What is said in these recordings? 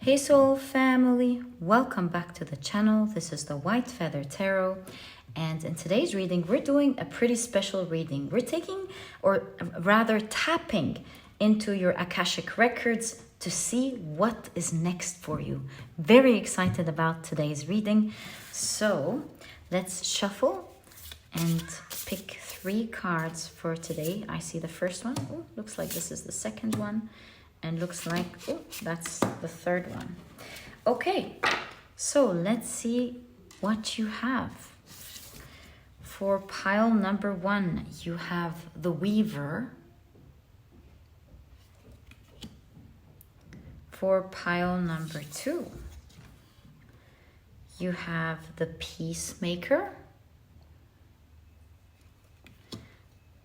Hey Soul Family, welcome back to the channel. This is the White Feather Tarot, and in today's reading we're doing a pretty special reading. We're taking, or rather tapping into your Akashic records to see what is next for you. Very excited about today's reading. So let's shuffle and pick 3 cards for today. I see the first one. Oh, looks like this is the second one. And looks like, oh, that's the third one. Okay, so let's see what you have. For pile number 1, you have the Weaver. For pile number 2, you have the Peacemaker.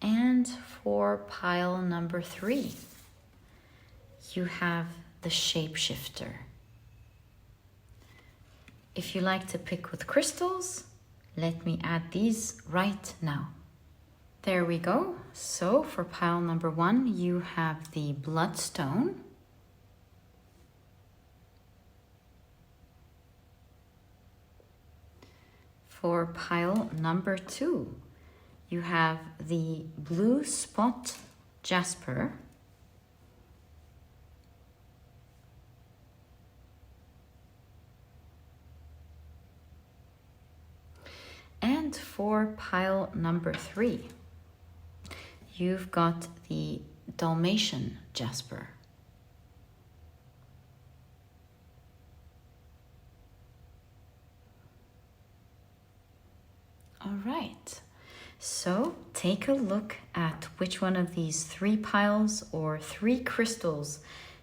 And for pile number 3, you have the Shapeshifter. If you like to pick with crystals, let me add these right now. There we go. So for pile number 1, you have the Bloodstone. For pile number 2, you have the Blue Spot Jasper. And for pile number 3, you've got the Dalmatian Jasper. All right, so take a look at which one of these 3 piles or 3 crystals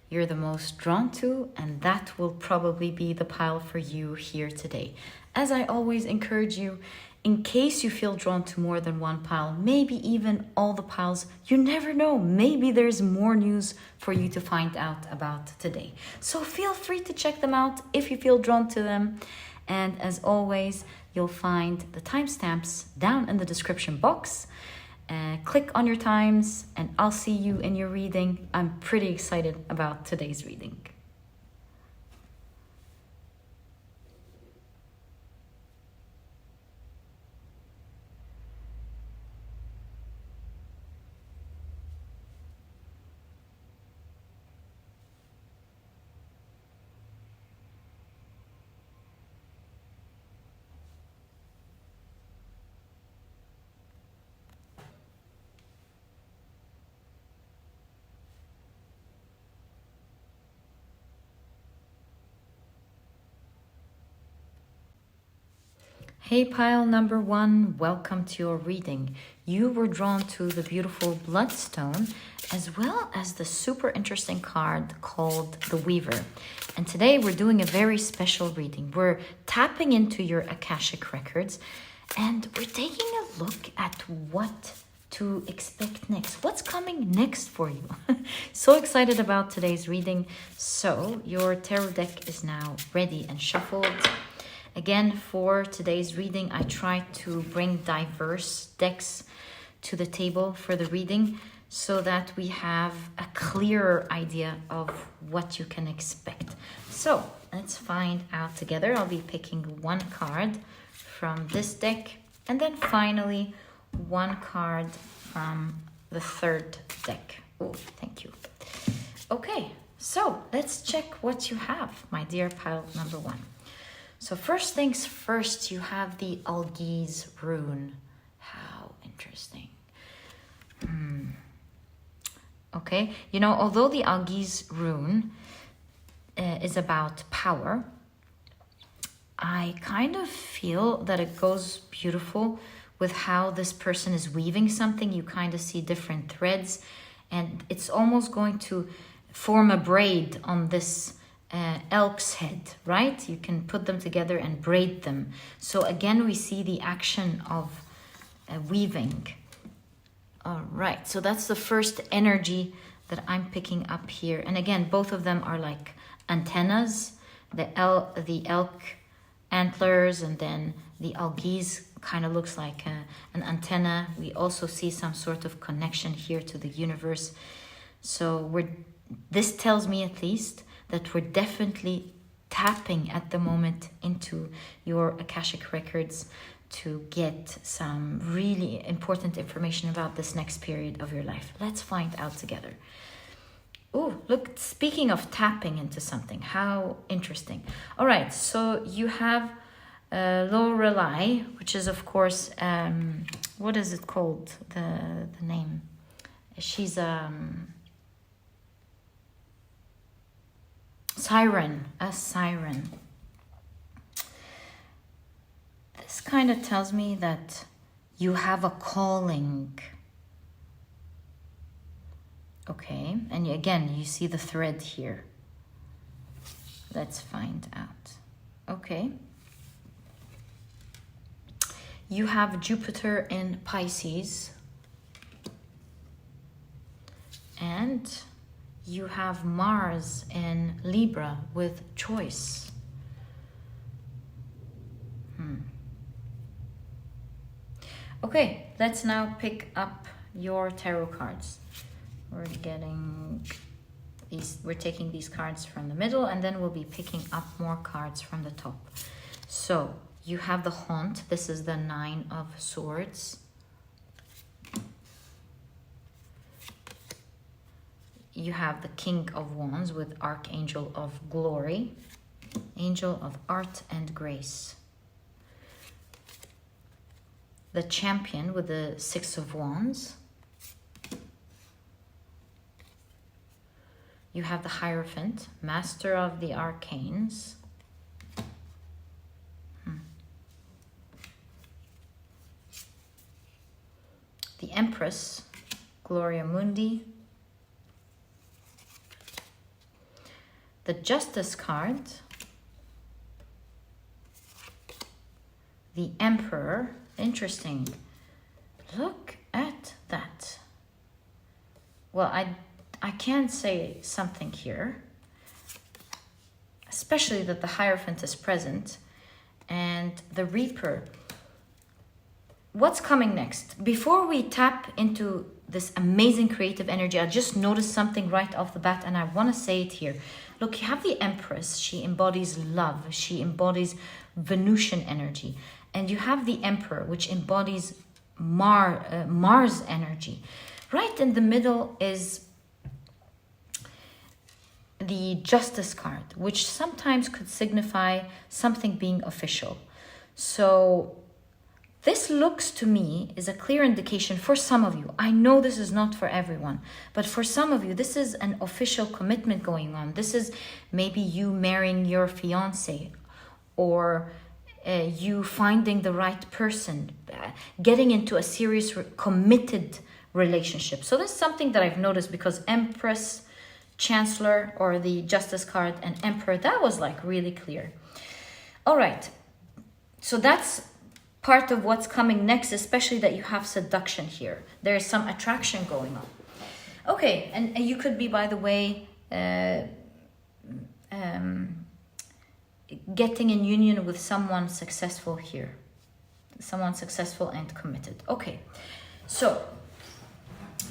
you're the most drawn to, and that will probably be the pile for you here today. As I always encourage you, in case you feel drawn to more than one pile, maybe even all the piles, you never know, maybe there's more news for you to find out about today. So feel free to check them out if you feel drawn to them. And as always, you'll find the timestamps down in the description box. Click on your times and I'll see you in your reading. I'm pretty excited about today's reading. Hey pile number 1, welcome to your reading. You were drawn to the beautiful Bloodstone as well as the super interesting card called the Weaver. And today we're doing a very special reading. We're tapping into your Akashic records and we're taking a look at what to expect next. What's coming next for you? So excited about today's reading. So your tarot deck is now ready and shuffled. Again, for today's reading, I tried to bring diverse decks to the table for the reading so that we have a clearer idea of what you can expect. So let's find out together. I'll be picking 1 card from this deck and then finally 1 card from the 3rd deck. Oh, thank you. Okay, so let's check what you have, my dear pile number 1. So first things first, you have the Algiz rune. How interesting. Okay, you know, although the Algiz rune is about power, I kind of feel that it goes beautiful with how this person is weaving something. You kind of see different threads and it's almost going to form a braid on this elk's head, right? You can put them together and braid them. So again, we see the action of weaving. All right, so that's the first energy that I'm picking up here. And again, both of them are like antennas, the elk antlers, and then the Algiz kind of looks like an antenna. We also see some sort of connection here to the universe. So this tells me at least that we're definitely tapping at the moment into your Akashic records to get some really important information about this next period of your life. Let's find out together. Oh, look, speaking of tapping into something, how interesting. All right, so you have Lorelei, which is, of course, what is it called? The name. She's siren, a siren. This kind of tells me that you have a calling. Okay, and again, you see the thread here. Let's find out. Okay. You have Jupiter in Pisces. And you have Mars in Libra with choice. Okay, let's now pick up your tarot cards. We're taking these cards from the middle, and then we'll be picking up more cards from the top. So you have the Haunt. This is the 9 of Swords. You have the King of Wands with Archangel of Glory, Angel of Art and Grace. The Champion with the 6 of Wands. You have the Hierophant, Master of the Arcanes. The Empress, Gloria Mundi. The Justice card. The Emperor. Interesting. Look at that. Well, I can say something here, especially that the Hierophant is present and the Reaper. What's coming next? Before we tap into this amazing creative energy, I just noticed something right off the bat, and I want to say it here. Look, you have the Empress. She embodies love. She embodies Venusian energy. And you have the Emperor, which embodies Mars energy. Right in the middle is the Justice card, which sometimes could signify something being official. So this looks to me is a clear indication for some of you. I know this is not for everyone, but for some of you, this is an official commitment going on. This is maybe you marrying your fiance, or you finding the right person, getting into a serious, committed relationship. So this is something that I've noticed, because Empress, Chancellor, or the Justice card, and Emperor, that was like really clear. All right, so that's part of what's coming next, especially that you have seduction here. There's some attraction going on. Okay, and you could be, by the way, getting in union with someone successful here. Someone successful and committed. Okay, so,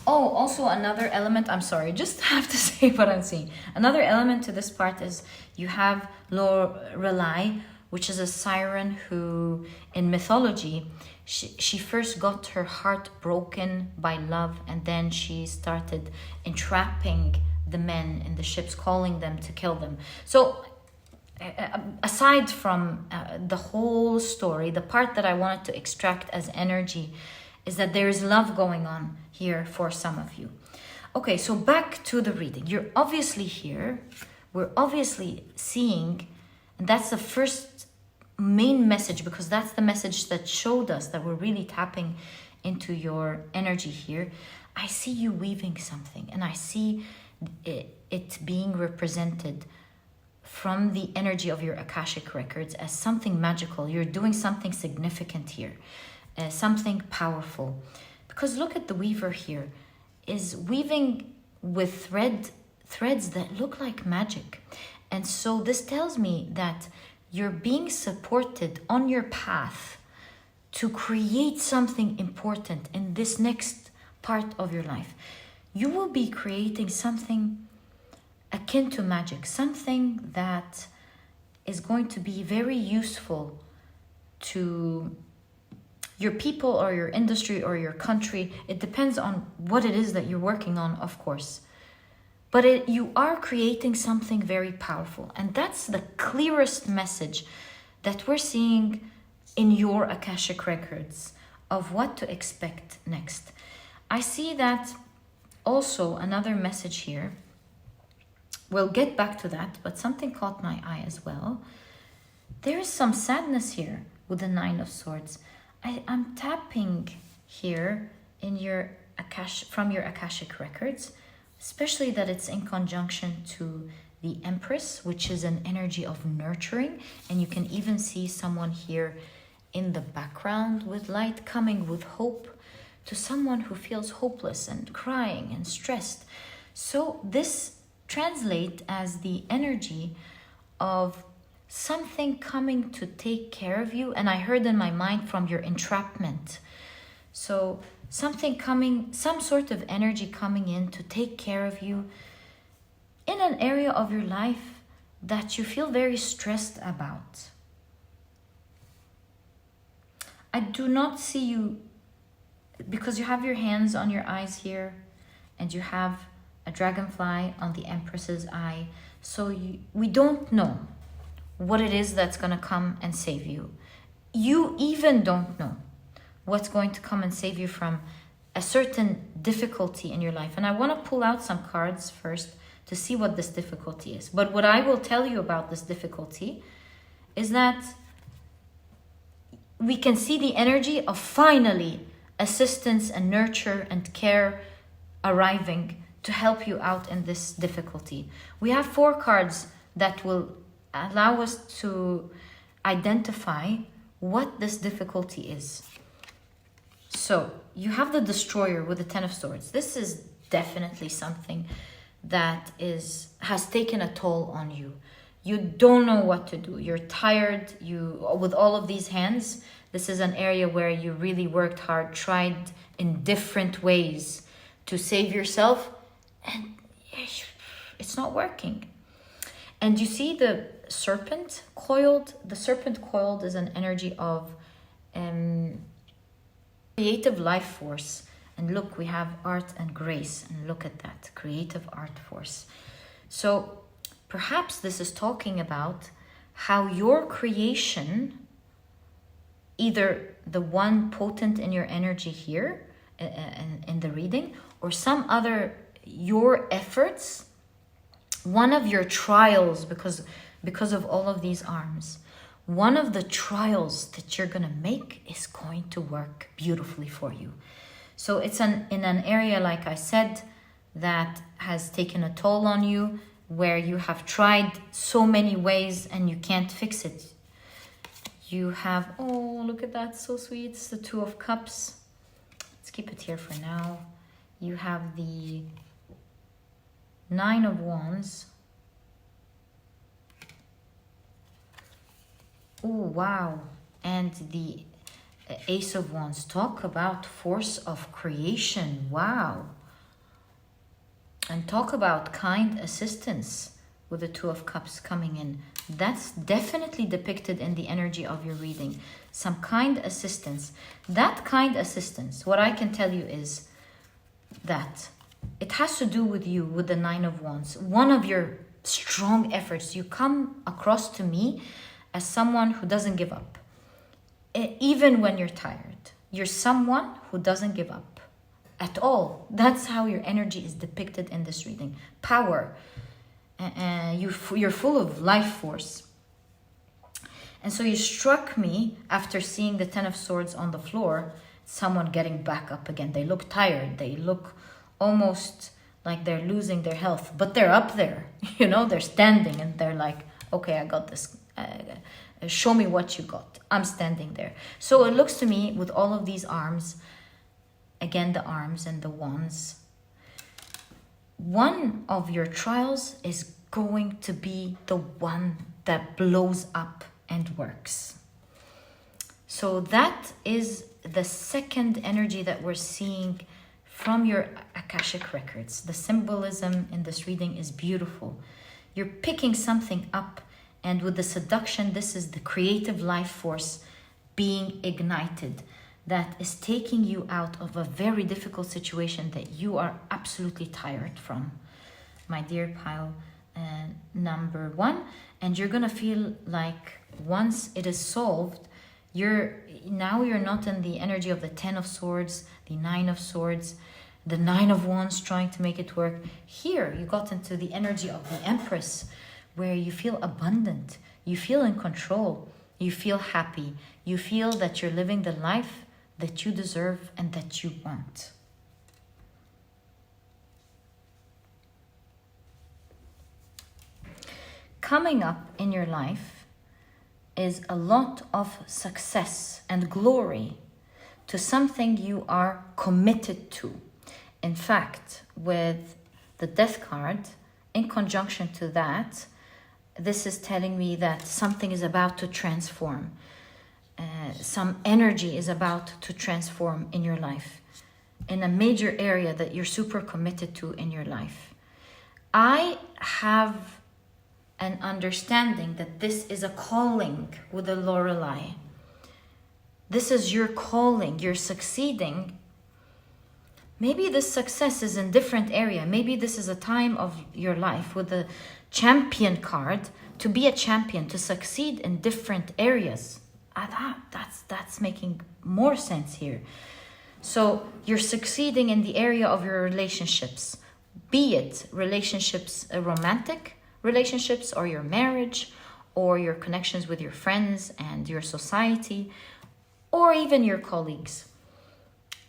oh, also another element, I'm sorry, just have to say what I'm seeing. Another element to this part is you have Lorelei, which is a siren who, in mythology, she first got her heart broken by love, and then she started entrapping the men in the ships, calling them to kill them. So aside from the whole story, the part that I wanted to extract as energy is that there is love going on here for some of you. Okay, so back to the reading. You're obviously here. We're obviously seeing, and that's the first main message, because that's the message that showed us that we're really tapping into your energy here. I see you weaving something, and I see it being represented from the energy of your Akashic records as something magical. You're doing something significant here, something powerful. Because look at the weaver here, is weaving with threads that look like magic. And so this tells me that you're being supported on your path to create something important in this next part of your life. You will be creating something akin to magic, something that is going to be very useful to your people or your industry or your country. It depends on what it is that you're working on, of course. But you are creating something very powerful. And that's the clearest message that we're seeing in your Akashic records of what to expect next. I see that also another message here. We'll get back to that, but something caught my eye as well. There is some sadness here with the Nine of Swords. I'm tapping here in your from your Akashic records, especially that it's in conjunction to the Empress, which is an energy of nurturing. And you can even see someone here in the background with light coming with hope to someone who feels hopeless and crying and stressed. So this translates as the energy of something coming to take care of you. And I heard in my mind from your entrapment. So something coming, some sort of energy coming in to take care of you in an area of your life that you feel very stressed about. I do not see you, because you have your hands on your eyes here and you have a dragonfly on the Empress's eye. So we don't know what it is that's going to come and save you. You even don't know what's going to come and save you from a certain difficulty in your life. And I want to pull out some cards first to see what this difficulty is. But what I will tell you about this difficulty is that we can see the energy of finally assistance and nurture and care arriving to help you out in this difficulty. We have 4 cards that will allow us to identify what this difficulty is. So you have the Destroyer with the Ten of Swords. This is definitely something that has taken a toll on you. You don't know what to do. You're tired. With all of these hands, this is an area where you really worked hard, tried in different ways to save yourself, and it's not working. And you see the serpent coiled. The serpent coiled is an energy of creative life force. And look, we have art and grace. And look at that, creative art force. So perhaps this is talking about how your creation, either the one potent in your energy here in the reading, or some other, your efforts, one of your trials, because of all of these arms, one of the trials that you're going to make is going to work beautifully for you. So it's in an area, like I said, that has taken a toll on you, where you have tried so many ways and you can't fix it. You have, oh, look at that, so sweet. It's the Two of Cups. Let's keep it here for now. You have the Nine of Wands. Oh, wow. And the Ace of Wands. Talk about force of creation. Wow. And talk about kind assistance with the Two of Cups coming in. That's definitely depicted in the energy of your reading. Some kind assistance. That kind assistance, what I can tell you is that it has to do with you, with the Nine of Wands. One of your strong efforts. You come across to me as someone who doesn't give up. Even when you're tired. You're someone who doesn't give up at all. That's how your energy is depicted in this reading. Power. You're full of life force. And so you struck me after seeing the Ten of Swords on the floor, someone getting back up again. They look tired. They look almost like they're losing their health, but they're up there. You know, they're standing and they're like, okay, I got this. Show me what you got. I'm standing there. So it looks to me with all of these arms, again, the arms and the wands, one of your trials is going to be the one that blows up and works. So that is the second energy that we're seeing from your Akashic records. The symbolism in this reading is beautiful. You're picking something up, and with the seduction, this is the creative life force being ignited that is taking you out of a very difficult situation that you are absolutely tired from, my dear pile number 1. And you're gonna feel like once it is solved, you're not in the energy of the 10 of Swords, the 9 of Swords, the 9 of Wands trying to make it work. Here, you got into the energy of the Empress, where you feel abundant, you feel in control, you feel happy, you feel that you're living the life that you deserve and that you want. Coming up in your life is a lot of success and glory to something you are committed to. In fact, with the Death card, in conjunction to that, this is telling me that something is about to transform. Some energy is about to transform in your life, in a major area that you're super committed to in your life. I have an understanding that this is a calling with the Lorelei. This is your calling. You're succeeding. Maybe this success is in different area. Maybe this is a time of your life with the Champion card to be a champion, to succeed in different areas. That's making more sense here. So you're succeeding in the area of your relationships, be it relationships, romantic relationships, or your marriage, or your connections with your friends and your society, or even your colleagues.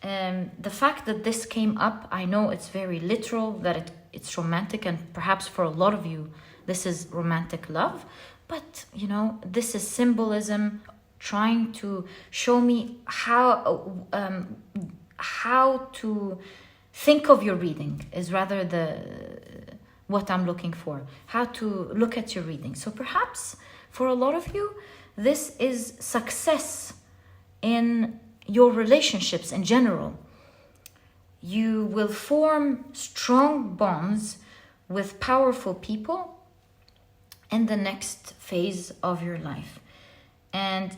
The fact that this came up, I know it's very literal, that it's romantic, and perhaps for a lot of you, this is romantic love. But, this is symbolism trying to show me how to think of your reading is rather what I'm looking for. How to look at your reading. So perhaps for a lot of you, this is success in your relationships in general. You will form strong bonds with powerful people in the next phase of your life. And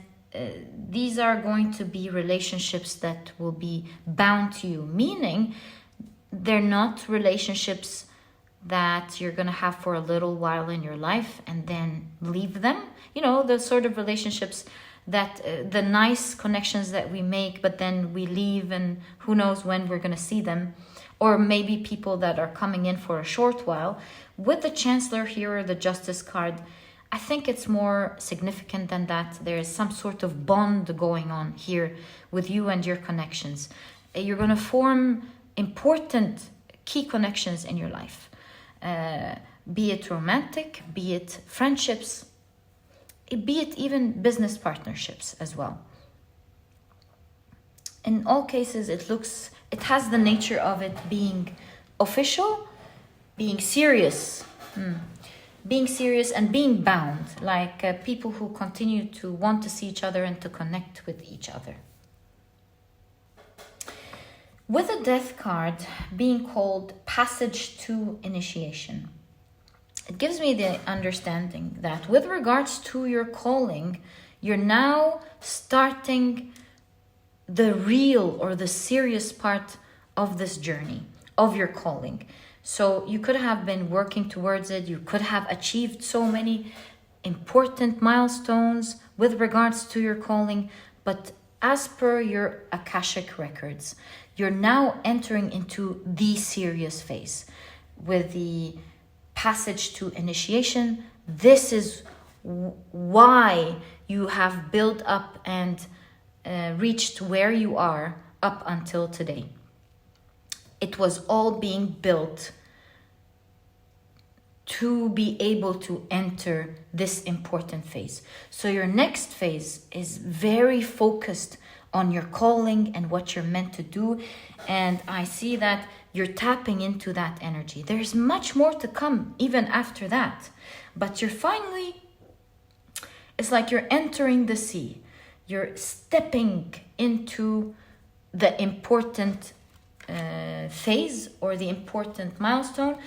these are going to be relationships that will be bound to you, meaning they're not relationships that you're going to have for a little while in your life and then leave them. The sort of relationships that the nice connections that we make, but then we leave and who knows when we're going to see them. Or maybe people that are coming in for a short while. With the Chancellor here, or the Justice card, I think it's more significant than that. There is some sort of bond going on here with you and your connections. You're going to form important key connections in your life. Be it romantic, be it friendships, be it even business partnerships as well. In all cases, it has the nature of it being official, being serious, and being bound, like people who continue to want to see each other and to connect with each other. With the Death card being called Passage to Initiation, it gives me the understanding that with regards to your calling, you're now starting the real or the serious part of this journey of your calling. So you could have been working towards it. You could have achieved so many important milestones with regards to your calling. But as per your Akashic records, you're now entering into the serious phase with the Passage to Initiation. This is why you have built up and reached where you are up until today. It was all being built to be able to enter this important phase. So your next phase is very focused on your calling and what you're meant to do. And I see that you're tapping into that energy. There's much more to come even after that. But you're finally, it's like you're entering the sea. You're stepping into the important phase or the important milestone.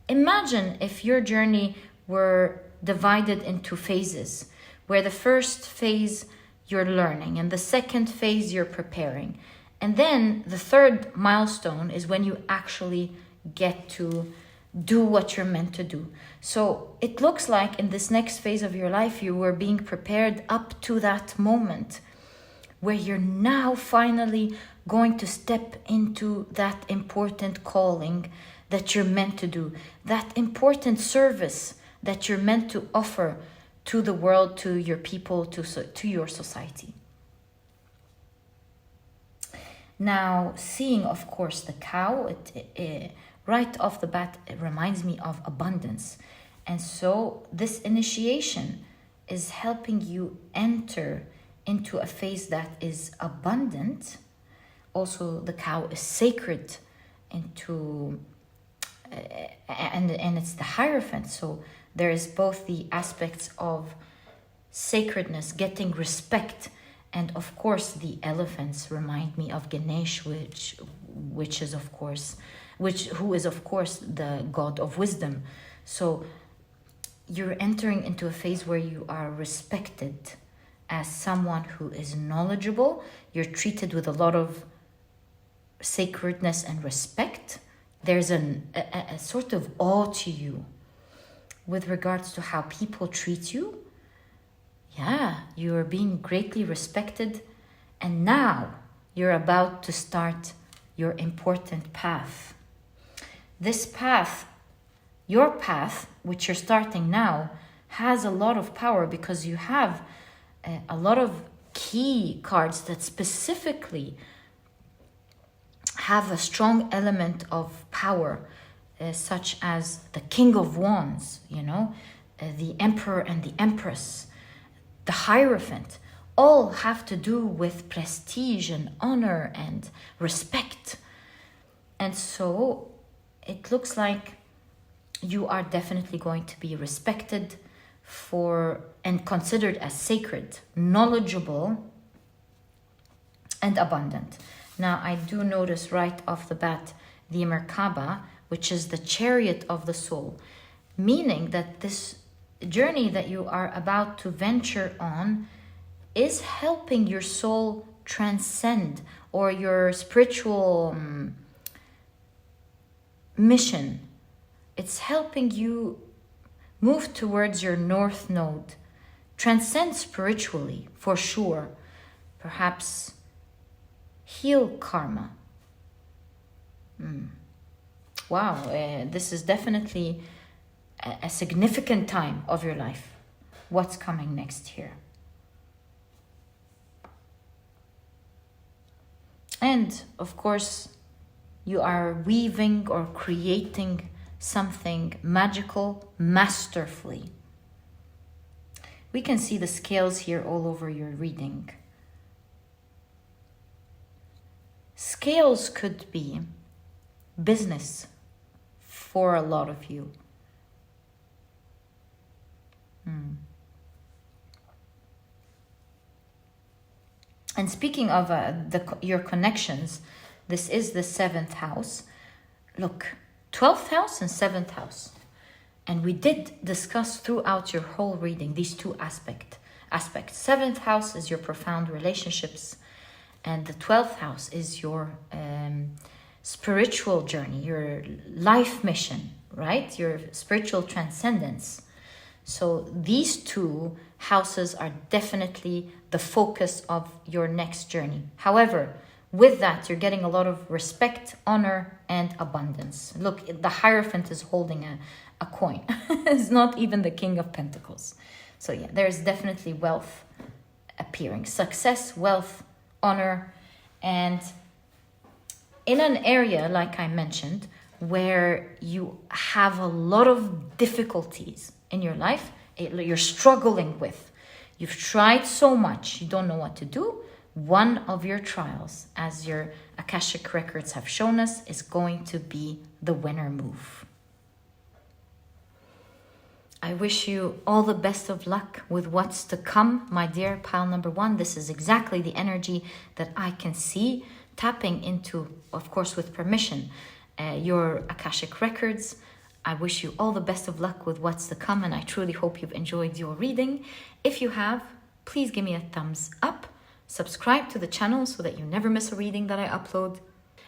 Imagine if your journey were divided into phases, where the first phase you're learning and the second phase you're preparing. And then the third milestone is when you actually get to do what you're meant to do. So it looks like in this next phase of your life, you were being prepared up to that moment where you're now finally going to step into that important calling that you're meant to do, that important service that you're meant to offer to the world, to your people, to your society. Now, seeing, of course, the cow, right off the bat, it reminds me of abundance. And so this initiation is helping you enter into a phase that is abundant. Also, the cow is sacred and it's the Hierophant. So there is both the aspects of sacredness, getting respect, and of course the elephants remind me of Ganesh, who is of course the god of wisdom. So you're entering into a phase where you are respected as someone who is knowledgeable. You're treated with a lot of sacredness and respect. There's a sort of awe to you with regards to how people treat you. Yeah, you are being greatly respected. And now you're about to start your important path. This path, your path, which you're starting now, has a lot of power because you have a lot of key cards that specifically have a strong element of power, such as the King of Wands, the Emperor and the Empress, the Hierophant. All have to do with prestige and honor and respect. And so it looks like you are definitely going to be respected for and considered as sacred, knowledgeable, and abundant. Now, I do notice right off the bat the Merkaba, which is the chariot of the soul, meaning that this journey that you are about to venture on is helping your soul transcend, or your spiritual mission. It's helping you move towards your north node, transcend spiritually for sure, perhaps heal karma. Wow, this is definitely a significant time of your life. What's coming next here? And of course, you are weaving or creating something magical masterfully. We can see the scales here all over your reading. Scales could be business for a lot of you. And speaking of your connections, this is the 7th house. Look, 12th house and 7th house. And we did discuss throughout your whole reading these two aspects. 7th house is your profound relationships, and the 12th house is your spiritual journey, your life mission, right? Your spiritual transcendence. So these two houses are definitely the focus of your next journey. However, with that, you're getting a lot of respect, honor, and abundance. Look, the Hierophant is holding a coin. It's not even the King of Pentacles. So yeah, there's definitely wealth appearing. Success, wealth, honor, and in an area, like I mentioned, where you have a lot of difficulties in your life, you're struggling with. You've tried so much, you don't know what to do. One of your trials, as your Akashic records have shown us, is going to be the winner move. I wish you all the best of luck with what's to come, my dear pile number 1. This is exactly the energy that I can see tapping into, of course, with permission, your Akashic records. I wish you all the best of luck with what's to come, and I truly hope you've enjoyed your reading. If you have, please give me a thumbs up, subscribe to the channel so that you never miss a reading that I upload.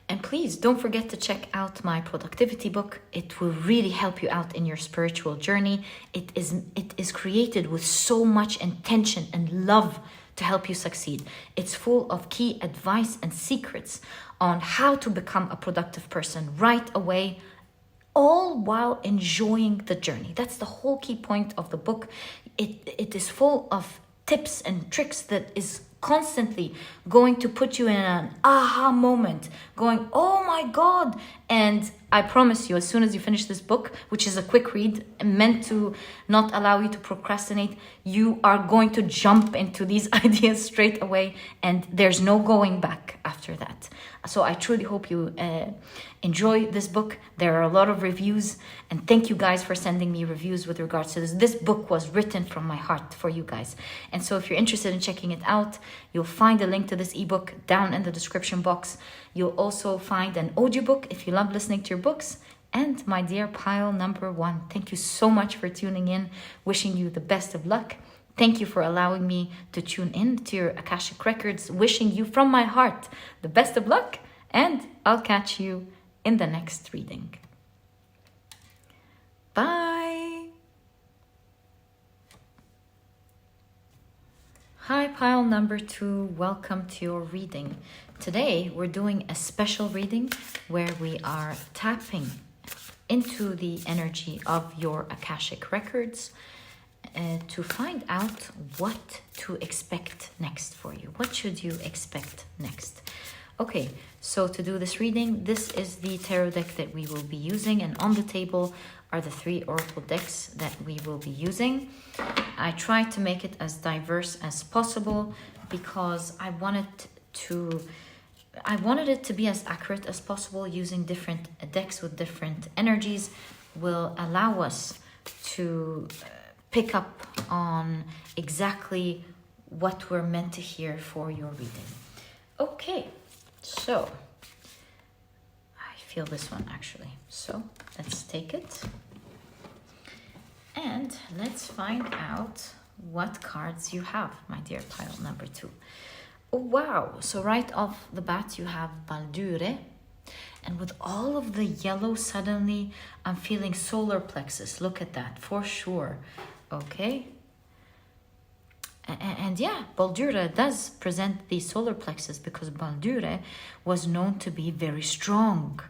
And please don't forget to check out my productivity book. It will really help you out in your spiritual journey. It is created with so much intention and love to help you succeed. It's full of key advice and secrets on how to become a productive person right away, all while enjoying the journey. That's the whole key point of the book. It is full of tips and tricks that is constantly going to put you in an aha moment, going, oh my God. And I promise you, as soon as you finish this book, which is a quick read meant to not allow you to procrastinate, you are going to jump into these ideas straight away, and there's no going back after that. So I truly hope you enjoy this book. There are a lot of reviews, and thank you guys for sending me reviews with regards to this. This book was written from my heart for you guys. And so if you're interested in checking it out, you'll find a link to this ebook down in the description box. You'll also find an audiobook if you love listening to your books. And my dear pile number 1, thank you so much for tuning in. Wishing you the best of luck. Thank you for allowing me to tune in to your Akashic records. Wishing you from my heart the best of luck, and I'll catch you in the next reading. Bye. Hi, pile number 2. Welcome to your reading. Today, we're doing a special reading where we are tapping into the energy of your Akashic records to find out what to expect next for you. What should you expect next? Okay, so to do this reading, this is the tarot deck that we will be using, and on the table are the 3 oracle decks that we will be using. I tried to make it as diverse as possible because I wanted it to be as accurate as possible. Using different decks with different energies will allow us to pick up on exactly what we're meant to hear for your reading. Okay, so I feel this one actually. So let's take it and let's find out what cards you have, my dear pile number 2. Oh, wow. So right off the bat, you have Baldure. And with all of the yellow, suddenly I'm feeling solar plexus. Look at that, for sure. Okay. And yeah, Baldure does present the solar plexus because Baldure was known to be very strong.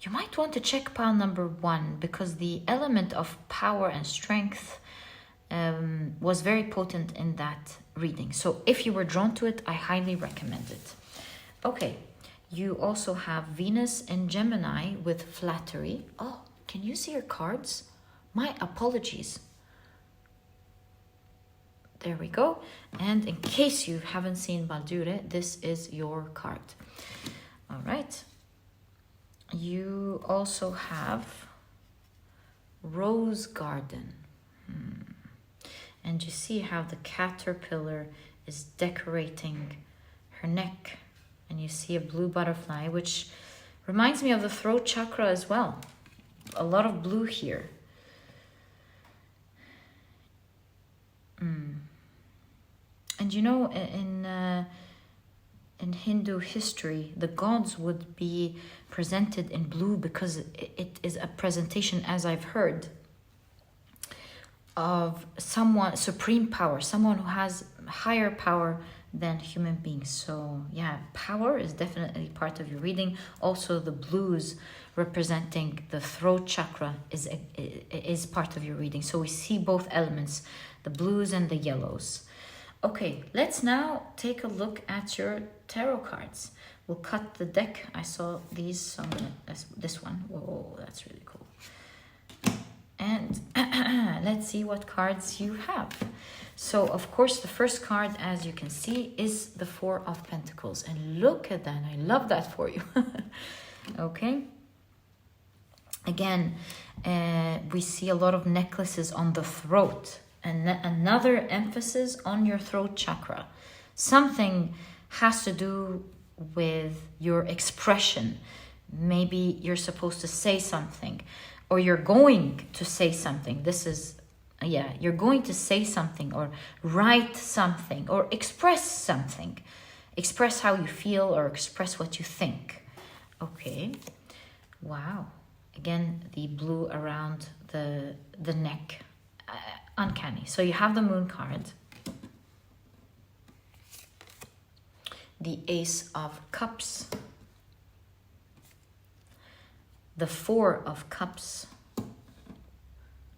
You might want to check pile number 1 because the element of power and strength was very potent in that reading. So if you were drawn to it, I highly recommend it. Okay, you also have Venus in Gemini with flattery. Oh, can you see your cards? My apologies. There we go. And in case you haven't seen Baldure, this is your card. All right. You also have Rose Garden. And you see how the caterpillar is decorating her neck. And you see a blue butterfly, which reminds me of the throat chakra as well. A lot of blue here. And you know, in Hindu history, the gods would be presented in blue because it is a presentation, as I've heard, of someone, supreme power, someone who has higher power than human beings. So yeah, power is definitely part of your reading. Also, the blues representing the throat chakra is part of your reading. So we see both elements, the blues and the yellows. Okay, let's now take a look at your tarot cards. We'll cut the deck. I saw these, so I'm gonna, this one. Whoa, that's really cool. And let's see what cards you have. So, of course, the first card, as you can see, is the 4 of Pentacles. And look at that. I love that for you. Okay. Again, we see a lot of necklaces on the throat. And another emphasis on your throat chakra. Something has to do with your expression. Maybe you're supposed to say something, or you're going to say something. This is, you're going to say something, or write something, or express something. Express how you feel, or express what you think. Okay. Wow. Again, the blue around the neck. Uncanny. So you have the moon card. The Ace of Cups. The Four of Cups.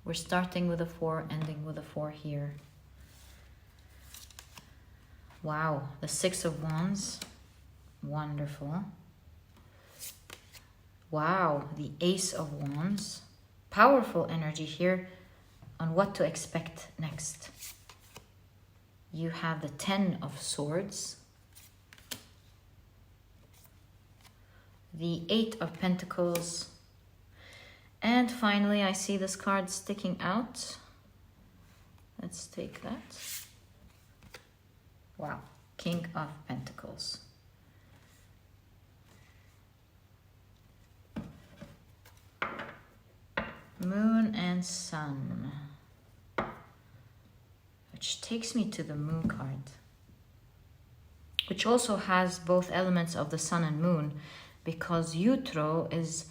We're starting with a 4, ending with a 4 here. Wow. The Six of Wands. Wonderful. Wow. The Ace of Wands. Powerful energy here on what to expect next. You have the Ten of Swords. The Eight of Pentacles. And finally, I see this card sticking out. Let's take that. Wow. King of Pentacles. Moon and Sun. Which takes me to the Moon card. Which also has both elements of the Sun and Moon, because Utro is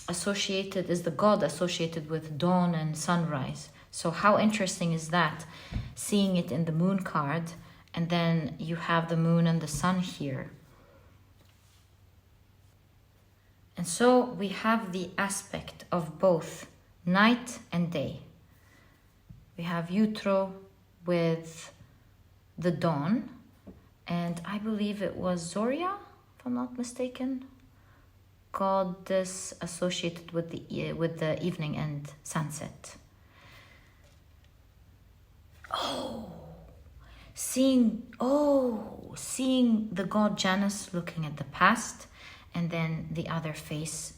associated, is the god associated with dawn and sunrise. So how interesting is that? Seeing it in the Moon card, and then you have the Moon and the Sun here. And so we have the aspect of both night and day. We have Utro with the dawn, and I believe it was Zoria, if I'm not mistaken, goddess associated with the evening and sunset. Seeing the god Janus looking at the past, and then the other face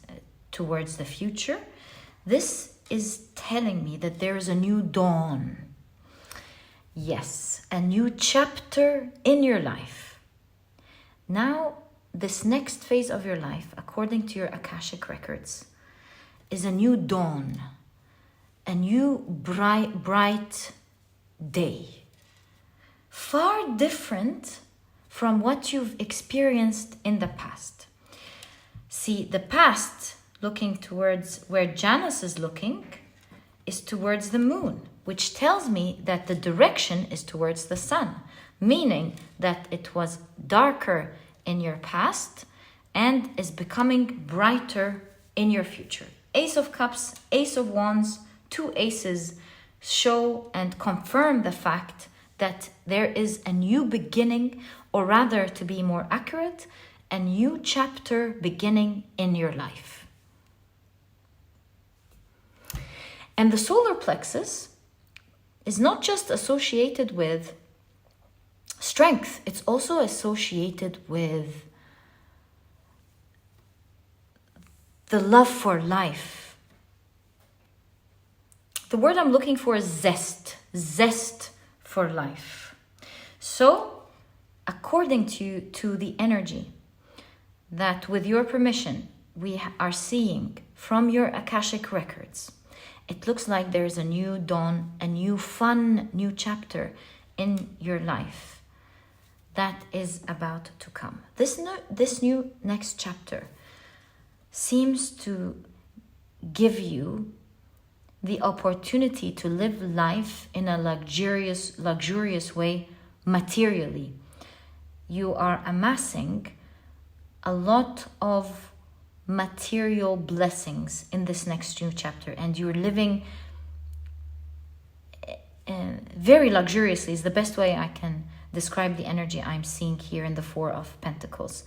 towards the future. This is telling me that there is a new dawn. Yes, a new chapter in your life. Now, this next phase of your life, according to your Akashic records, is a new dawn, a new bright day. Far different from what you've experienced in the past. See, the past, looking towards where Janus is looking, is towards the moon, which tells me that the direction is towards the sun, meaning that it was darker in your past and is becoming brighter in your future. Ace of Cups, Ace of Wands, two aces show and confirm the fact that there is a new beginning, or rather, to be more accurate, a new chapter beginning in your life. And the solar plexus is not just associated with strength, it's also associated with the love for life. The word I'm looking for is zest for life. So, according to the energy that, with your permission, we are seeing from your Akashic records, it looks like there's a new dawn, a new fun, new chapter in your life that is about to come. This new next chapter seems to give you the opportunity to live life in a luxurious way materially. You are amassing a lot of material blessings in this next new chapter, and you're living very luxuriously is the best way I can describe the energy I'm seeing here in the Four of Pentacles.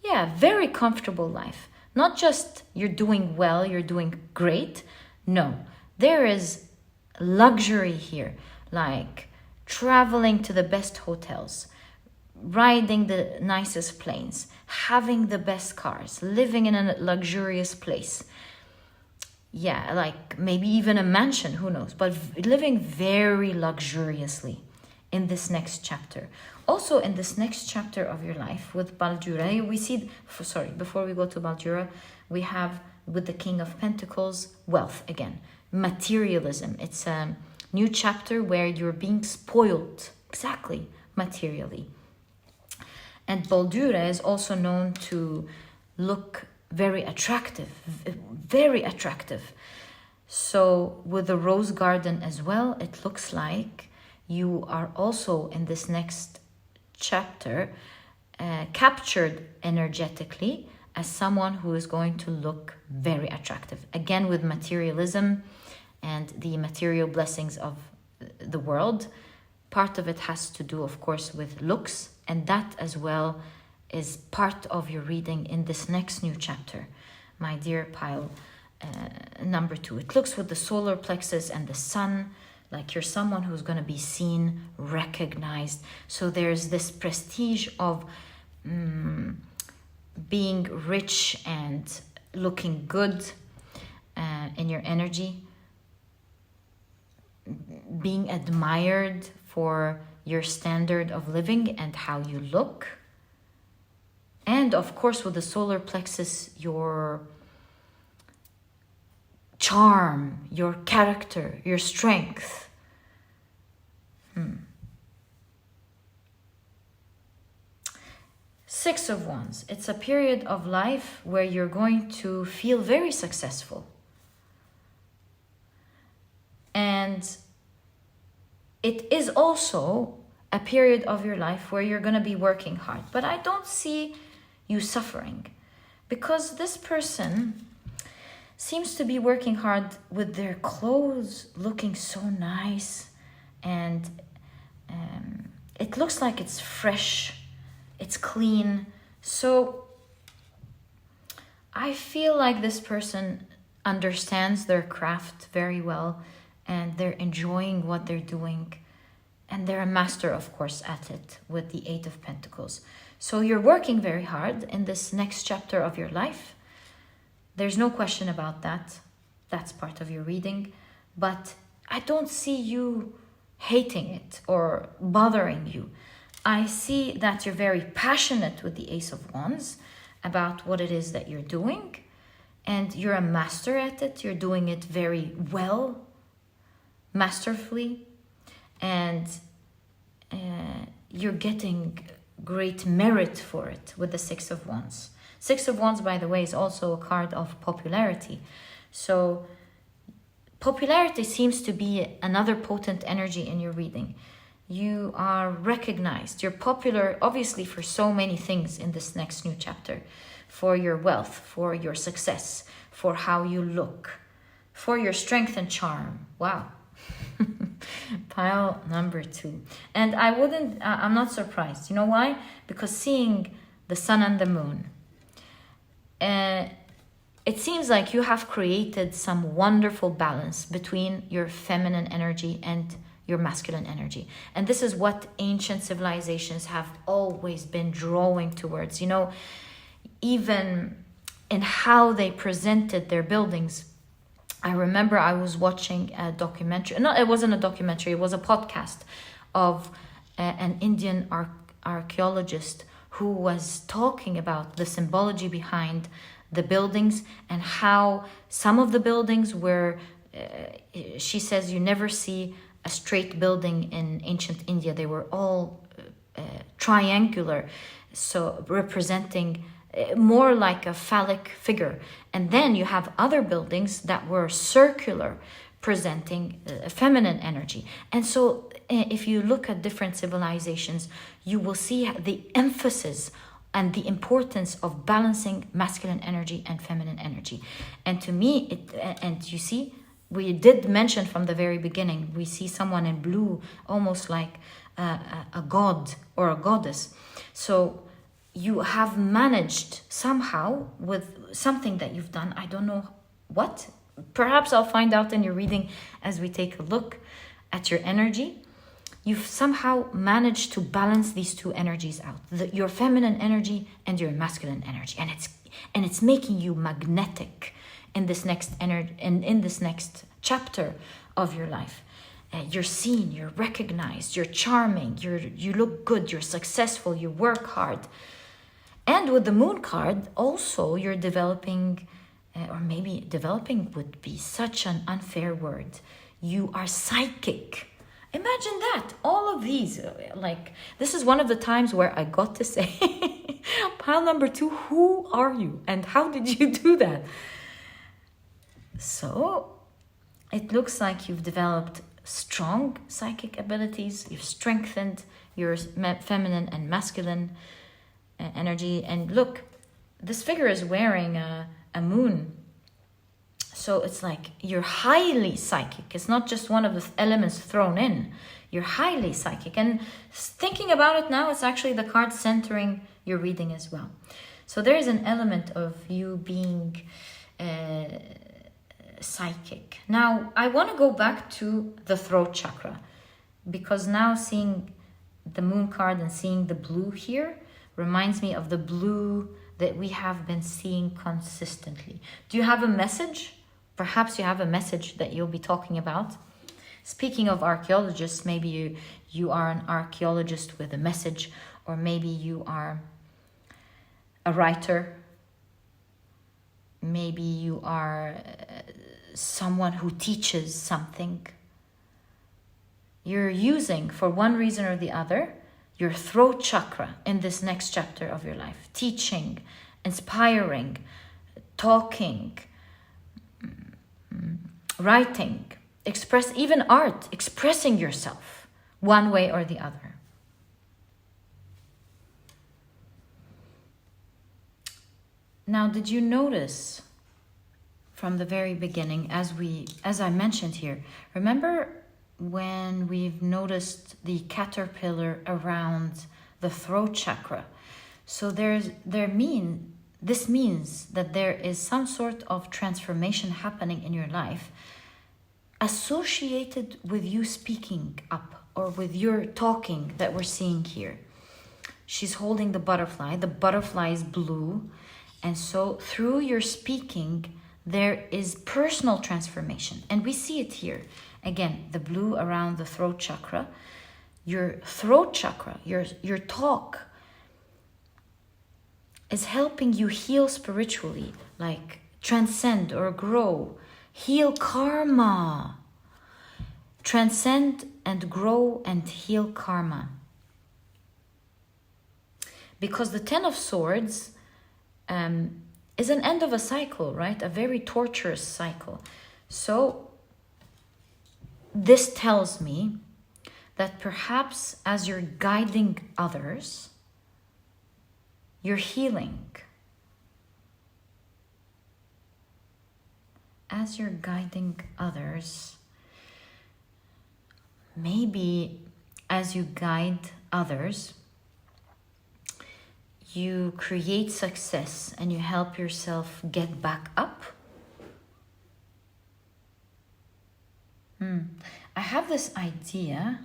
Yeah, very comfortable life. Not just you're doing well, you're doing great. No, there is luxury here, like traveling to the best hotels, riding the nicest planes, having the best cars, living in a luxurious place. Yeah, like maybe even a mansion, who knows, but living very luxuriously in this next chapter. Also, in this next chapter of your life with Baldura, we see, before we go to Baldura, we have with the King of Pentacles, wealth again, materialism. It's a new chapter where you're being spoiled, exactly, materially. And Baldura is also known to look very attractive, very attractive. So with the rose garden as well, it looks like you are also in this next chapter captured energetically as someone who is going to look very attractive. Again, with materialism and the material blessings of the world, part of it has to do, of course, with looks, and that as well is part of your reading in this next new chapter, my dear pile number 2. It looks with the solar plexus and the sun, like you're someone who's going to be seen, recognized. So there's this prestige of being rich and looking good in your energy, being admired for your standard of living and how you look. And of course, with the solar plexus, your charm, your character, your strength. Six of Wands. It's a period of life where you're going to feel very successful. And it is also a period of your life where you're going to be working hard. But I don't see you suffering, because this person seems to be working hard with their clothes looking so nice, and it looks like it's fresh, it's clean. So I feel like this person understands their craft very well, and they're enjoying what they're doing, and they're a master, of course, at it with the Eight of Pentacles. So you're working very hard in this next chapter of your life. There's no question about that. That's part of your reading. But I don't see you hating it or bothering you. I see that you're very passionate with the Ace of Wands about what it is that you're doing. And you're a master at it. You're doing it very well, masterfully. And you're getting great merit for it with the Six of Wands. Six of Wands, by the way, is also a card of popularity. So popularity seems to be another potent energy in your reading. You are recognized. You're popular, obviously, for so many things in this next new chapter. For your wealth, for your success, for how you look, for your strength and charm. Wow. Pile number 2. And I'm not surprised. You know why? Because seeing the sun and the moon, it seems like you have created some wonderful balance between your feminine energy and your masculine energy. And this is what ancient civilizations have always been drawing towards. You know, even in how they presented their buildings. I remember I was watching a documentary. No, it wasn't a documentary. It was a podcast of an Indian archaeologist who was talking about the symbology behind the buildings and how some of the buildings were, she says, you never see a straight building in ancient India. They were all triangular, so representing more like a phallic figure. And then you have other buildings that were circular, presenting feminine energy. And so if you look at different civilizations, you will see the emphasis and the importance of balancing masculine energy and feminine energy. And to me, and you see, we did mention from the very beginning, we see someone in blue, almost like a god or a goddess. So you have managed somehow with something that you've done. I don't know what. Perhaps I'll find out in your reading as we take a look at your energy. You've somehow managed to balance these two energies out, your feminine energy and your masculine energy, and it's making you magnetic in this next in this next chapter of your life. You're seen, you're recognized, you're charming, you look good, you're successful, you work hard. And with the moon card, also you're developing, or maybe developing would be such an unfair word. You are psychic. Imagine that. All of these, like, this is one of the times where I got to say, pile number 2, who are you? And how did you do that? So it looks like you've developed strong psychic abilities. You've strengthened your feminine and masculine energy. And look, this figure is wearing a moon. So it's like you're highly psychic. It's not just one of the elements thrown in. You're highly psychic. And thinking about it now, it's actually the card centering your reading as well. So there is an element of you being psychic. Now, I want to go back to the throat chakra, because now seeing the moon card and seeing the blue here reminds me of the blue that we have been seeing consistently. Do you have a message? Perhaps you have a message that you'll be talking about. Speaking of archaeologists, maybe you are an archaeologist with a message, or maybe you are a writer. Maybe you are someone who teaches something. You're using, for one reason or the other, your throat chakra in this next chapter of your life. Teaching, inspiring, talking, writing, even art, expressing yourself one way or the other. Now, did you notice from the very beginning, as I mentioned here, remember when we've noticed the caterpillar around the throat chakra? So this means that there is some sort of transformation happening in your life associated with you speaking up, or with your talking that we're seeing here. She's holding the butterfly. The butterfly is blue. And so through your speaking, there is personal transformation. And we see it here. Again, the blue around the throat chakra. Your throat chakra, your talk, is helping you heal spiritually, like transcend or grow, heal karma. Transcend and grow and heal karma. Because the 10 of Swords is an end of a cycle, right? A very torturous cycle. So this tells me that perhaps as you're guiding others, you're healing. As you're guiding others, maybe as you guide others, you create success and you help yourself get back up. I have this idea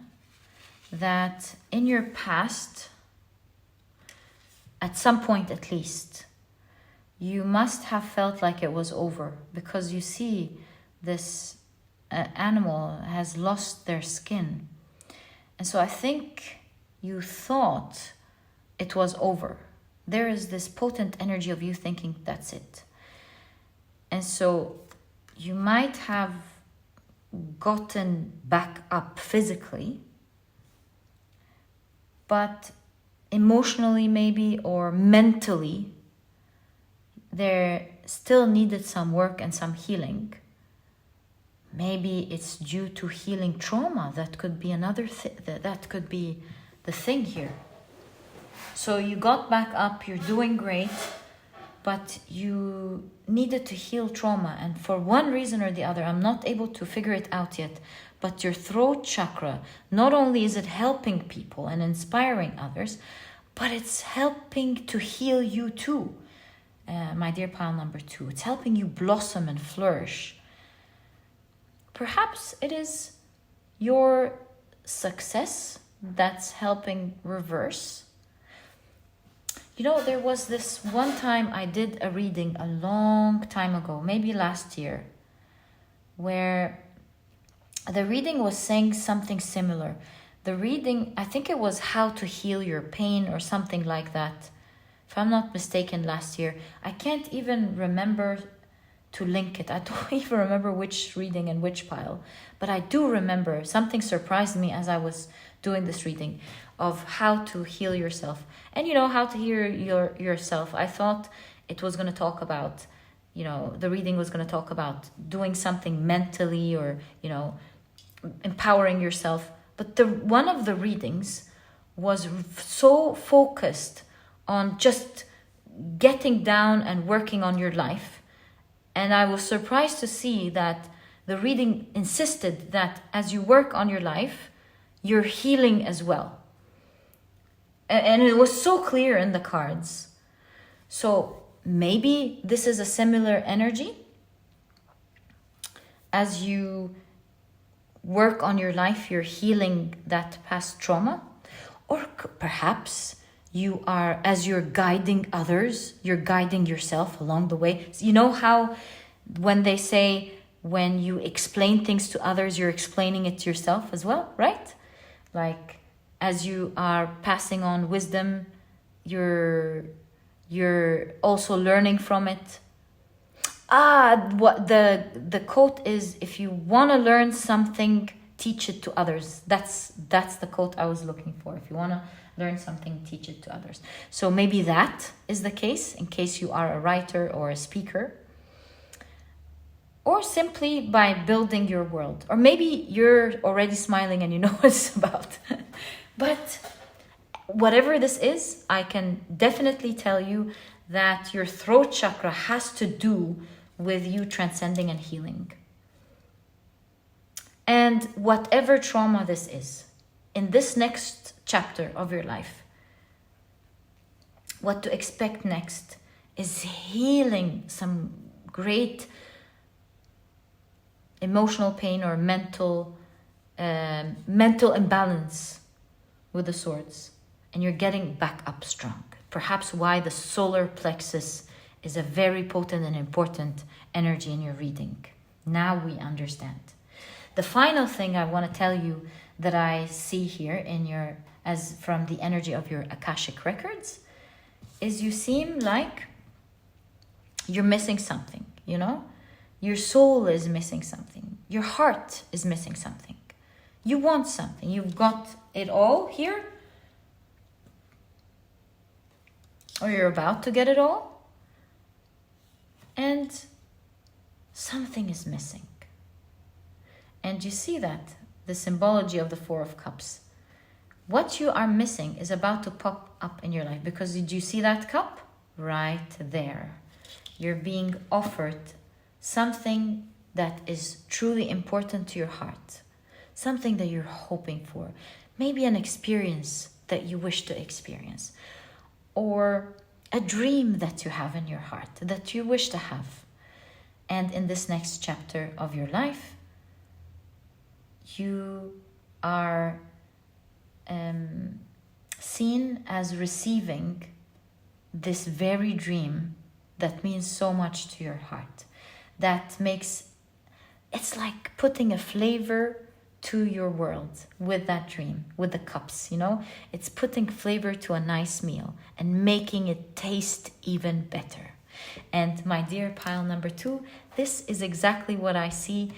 that in your past, at some point at least, you must have felt like it was over, because you see this animal has lost their skin. And so I think you thought it was over. There is this potent energy of you thinking that's it. And so you might have gotten back up physically, but emotionally maybe, or mentally, there still needed some work and some healing. Maybe it's due to healing trauma. That could be another that could be the thing here. So you got back up, you're doing great, but you needed to heal trauma. And for one reason or the other, I'm not able to figure it out yet, but your throat chakra, not only is it helping people and inspiring others, but it's helping to heal you too. My dear pile number 2, it's helping you blossom and flourish. Perhaps it is your success that's helping reverse. You know, there was this one time I did a reading a long time ago, maybe last year, where the reading was saying something similar. The reading, I think it was how to heal your pain or something like that. If I'm not mistaken, last year. I can't even remember to link it. I don't even remember which reading and which pile. But I do remember something surprised me as I was doing this reading of how to heal yourself. And how to heal yourself. I thought it was going to talk about, the reading was going to talk about doing something mentally or, empowering yourself. But one of the readings was so focused on just getting down and working on your life. And I was surprised to see that the reading insisted that as you work on your life, you're healing as well. And it was so clear in the cards. So maybe this is a similar energy. As you work on your life, you're healing that past trauma. Or perhaps as you're guiding others, you're guiding yourself along the way. You know how when they say, when you explain things to others, you're explaining it to yourself as well, right? Like, as you are passing on wisdom, you're also learning from it. What the quote is, if you want to learn something, teach it to others. That's the quote I was looking for. If you want to learn something, teach it to others. So maybe that is the case, in case you are a writer or a speaker. Or simply by building your world. Or maybe you're already smiling and you know what it's about. But whatever this is, I can definitely tell you that your throat chakra has to do with you transcending and healing. And whatever trauma this is, in this next chapter of your life, what to expect next is healing some great emotional pain or mental imbalance with the swords, and you're getting back up strong. Perhaps why the solar plexus is a very potent and important energy in your reading. Now we understand. The final thing I want to tell you that I see here as from the energy of your Akashic records is you seem like you're missing something, Your soul is missing something. Your heart is missing something. You want something. You've got it all here. Or you're about to get it all. And something is missing. And you see that, the symbology of the Four of Cups. What you are missing is about to pop up in your life. Because did you see that cup? Right there. You're being offered something that is truly important to your heart. Something that you're hoping for. Maybe an experience that you wish to experience. Or a dream that you have in your heart that you wish to have. And in this next chapter of your life, you are seen as receiving this very dream that means so much to your heart. It's like putting a flavor to your world with that dream, with the cups, It's putting flavor to a nice meal and making it taste even better. And my dear pile number 2, this is exactly what I see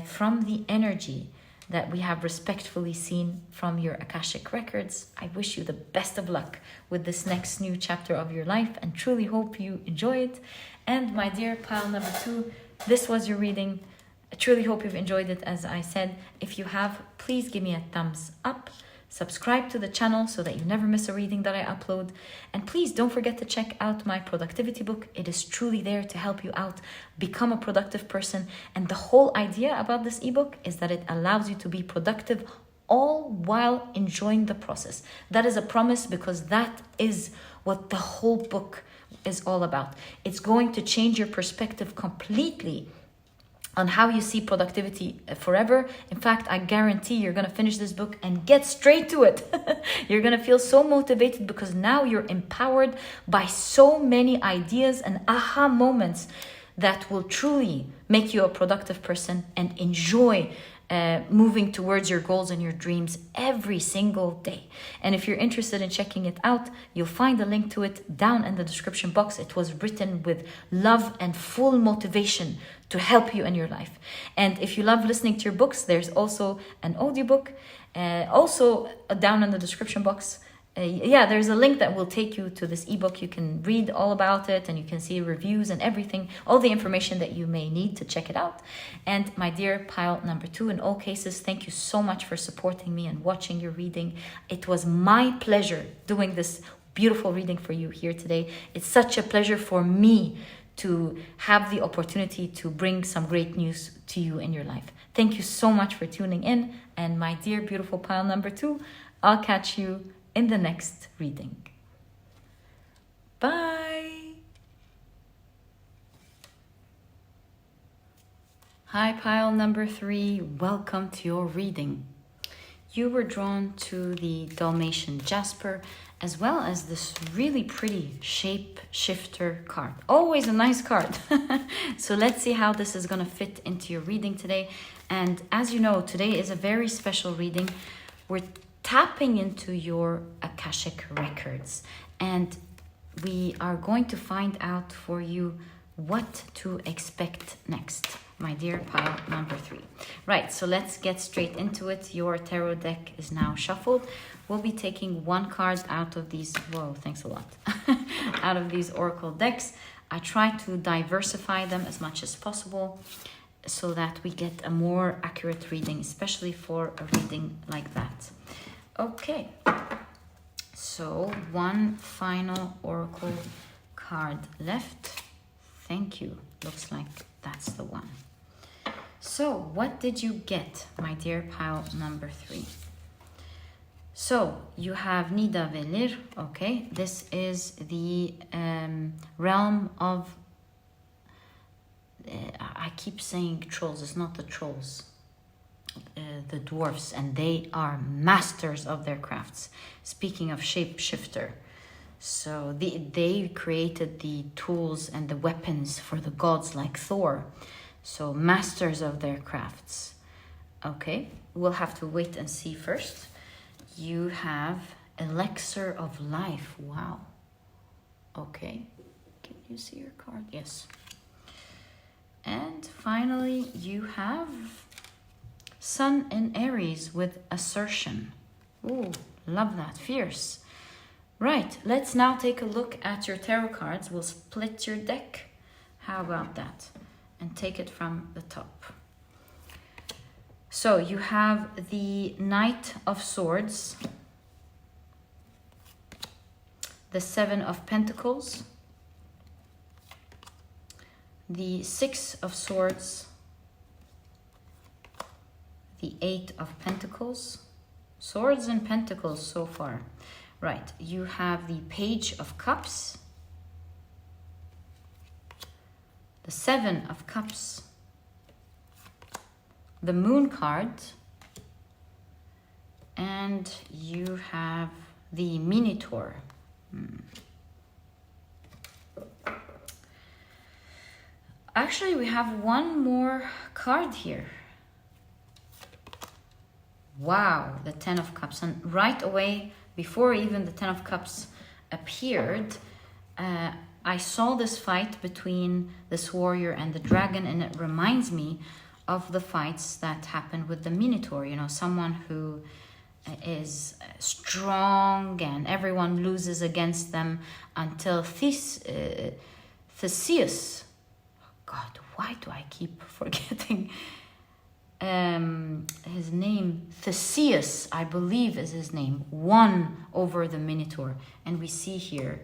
from the energy that we have respectfully seen from your Akashic records. I wish you the best of luck with this next new chapter of your life and truly hope you enjoy it. And my dear pile number 2, this was your reading. I truly hope you've enjoyed it. As I said, if you have, please give me a thumbs up. Subscribe to the channel so that you never miss a reading that I upload. And please don't forget to check out my productivity book. It is truly there to help you out, become a productive person. And the whole idea about this ebook is that it allows you to be productive all while enjoying the process. That is a promise, because that is what the whole book is all about. It's going to change your perspective completely on how you see productivity forever. In fact, I guarantee you're going to finish this book and get straight to it. You're going to feel so motivated because now you're empowered by so many ideas and aha moments that will truly make you a productive person and enjoy moving towards your goals and your dreams every single day. And if you're interested in checking it out, you'll find a link to it down in the description box. It was written with love and full motivation to help you in your life. And if you love listening to your books, there's also an audiobook, also down in the description box. There's a link that will take you to this ebook. You can read all about it and you can see reviews and everything, all the information that you may need to check it out. And my dear pile number 2, in all cases, thank you so much for supporting me and watching your reading. It was my pleasure doing this beautiful reading for you here today. It's such a pleasure for me to have the opportunity to bring some great news to you in your life. Thank you so much for tuning in. And my dear beautiful pile number 2, I'll catch you in the next reading. Bye. Hi, pile number 3. Welcome to your reading. You were drawn to the Dalmatian Jasper, as well as this really pretty Shapeshifter card. Always a nice card. So let's see how this is going to fit into your reading today. And as you know, today is a very special reading. We're tapping into your Akashic records, and we are going to find out for you what to expect next, my dear pile number 3. Right, so let's get straight into it. Your tarot deck is now shuffled. We'll be taking one card out of these, whoa, thanks a lot, out of these oracle decks. I try to diversify them as much as possible so that we get a more accurate reading, especially for a reading like that. Okay, so one final oracle card left. Thank you. Looks like that's the one. So what did you get, my dear pile number 3? So you have Nida Velir. Okay, this is the realm of, I keep saying trolls, it's not the trolls. The dwarfs, and they are masters of their crafts. Speaking of Shapeshifter, so they created the tools and the weapons for the gods like Thor. So masters of their crafts. Okay, we'll have to wait and see first. You have Elixir of Life. Wow. Okay, can you see your card? Yes. And finally, you have Sun in Aries with Assertion. Ooh, love that. Fierce. Right, let's now take a look at your tarot cards. We'll split your deck. How about that? And take it from the top. So you have the Knight of Swords, the 7 of Pentacles, the 6 of Swords, the 8 of Pentacles. Swords and Pentacles so far. Right, you have the Page of Cups, the 7 of Cups, the Moon card, and you have the Minotaur. Actually, we have one more card here. Wow, the 10 of Cups. And right away, before even the 10 of Cups appeared, I saw this fight between this warrior and the dragon, and it reminds me of the fights that happened with the Minotaur. You know, someone who is strong and everyone loses against them until Theseus. God, why do I keep forgetting his name? Theseus, I believe is his name, won over the Minotaur. And we see here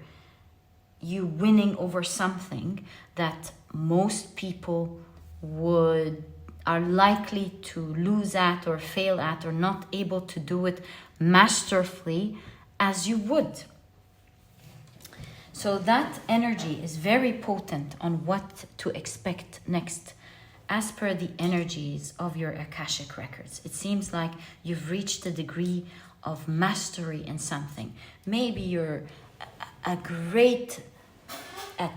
you winning over something that most people are likely to lose at or fail at, or not able to do it masterfully as you would. So that energy is very potent on what to expect next. As per the energies of your Akashic records, it seems like you've reached a degree of mastery in something. Maybe you're a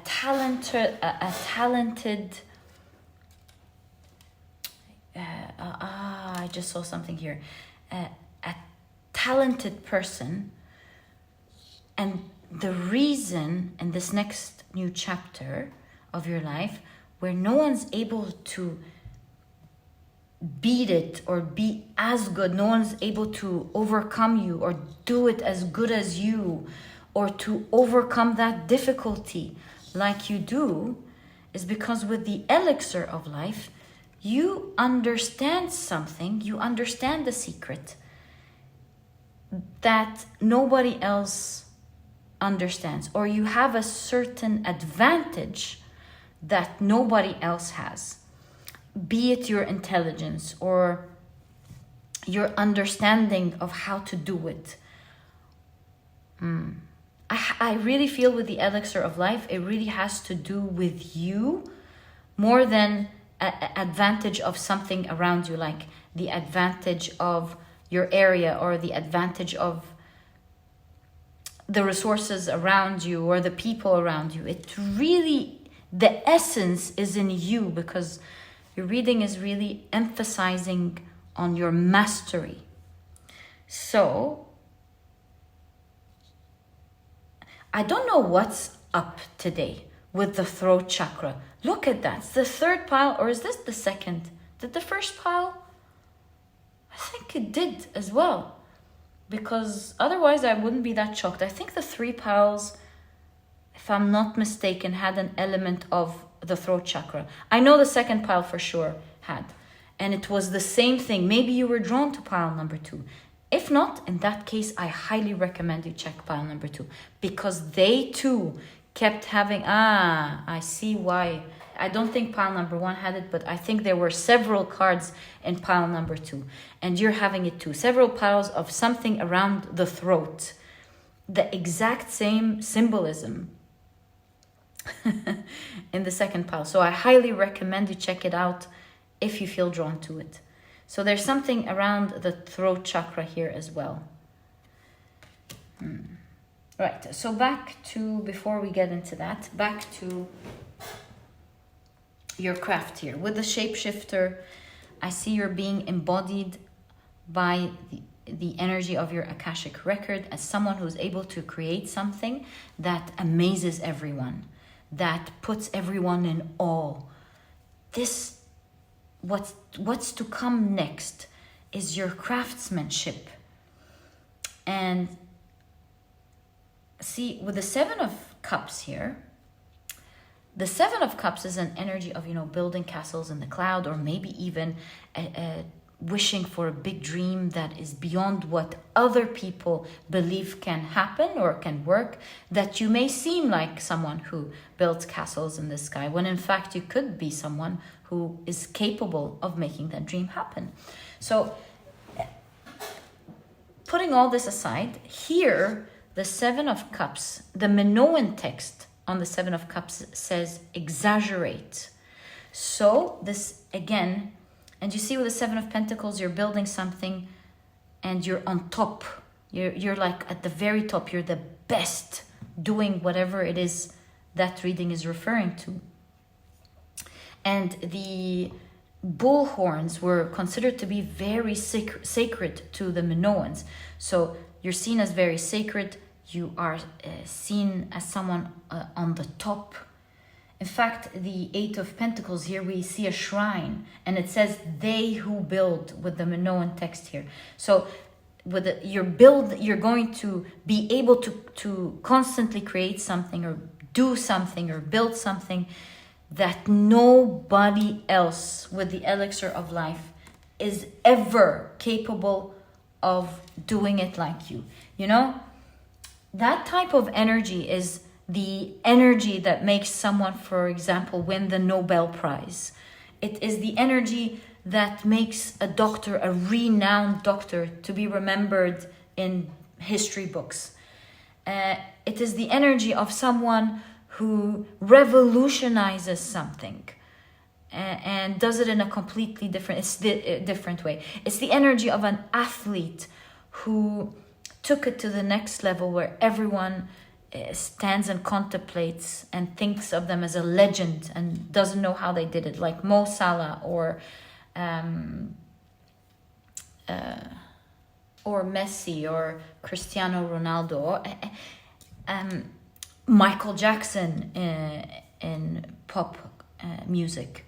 talented, I just saw something here. A talented person, and the reason in this next new chapter of your life where no one's able to beat it or be as good, no one's able to overcome you or do it as good as you, or to overcome that difficulty like you do, is because with the elixir of life, you understand something, you understand the secret that nobody else understands, or you have a certain advantage that nobody else has, be it your intelligence or your understanding of how to do it. I really feel with the elixir of life, it really has to do with you more than advantage of something around you, like the advantage of your area or the advantage of the resources around you or the people around you. It really, the essence is in you, because your reading is really emphasizing on your mastery. So I don't know what's up today with the throat chakra. Look at that. It's the third pile, or is this the second? Did the first pile? I think it did as well, because otherwise I wouldn't be that shocked. I think the 3 piles, if I'm not mistaken, had an element of the throat chakra. I know the second pile for sure had, and it was the same thing. Maybe you were drawn to pile number 2. If not, in that case, I highly recommend you check pile number 2, because they too kept having, I see why. I don't think pile number 1 had it, but I think there were several cards in pile number 2, and you're having it too. Several piles of something around the throat. The exact same symbolism in the second pile. So I highly recommend you check it out if you feel drawn to it. So there's something around the throat chakra here as well. Right, so back to, before we get into that, back to your craft here. With the Shapeshifter, I see you're being embodied by the energy of your Akashic record as someone who's able to create something that amazes everyone, that puts everyone in awe. This, what's to come next is your craftsmanship. And see, with the 7 of Cups here, the 7 of Cups is an energy of, building castles in the cloud, or maybe even wishing for a big dream that is beyond what other people believe can happen or can work, that you may seem like someone who builds castles in the sky, when in fact you could be someone who is capable of making that dream happen. So putting all this aside, here, the 7 of Cups, the Minoan text on the 7 of Cups says exaggerate. So this again, and you see with the 7 of Pentacles, you're building something and you're on top. You're like at the very top. You're the best doing whatever it is that reading is referring to. And the bull horns were considered to be very sacred to the Minoans. So you're seen as very sacred. You are seen as someone on the top. In fact, the 8 of Pentacles here, we see a shrine, and it says they who build, with the Minoan text here. So with you're going to be able to constantly create something or do something or build something that nobody else with the elixir of life is ever capable of doing it like you. That type of energy is the energy that makes someone, for example, win the Nobel Prize. It is the energy that makes a doctor, a renowned doctor, to be remembered in history books. It is the energy of someone who revolutionizes something and does it in a completely different way. It's the energy of an athlete who took it to the next level, where everyone stands and contemplates and thinks of them as a legend and doesn't know how they did it, like Mo Salah or or Messi or Cristiano Ronaldo or Michael Jackson in pop music.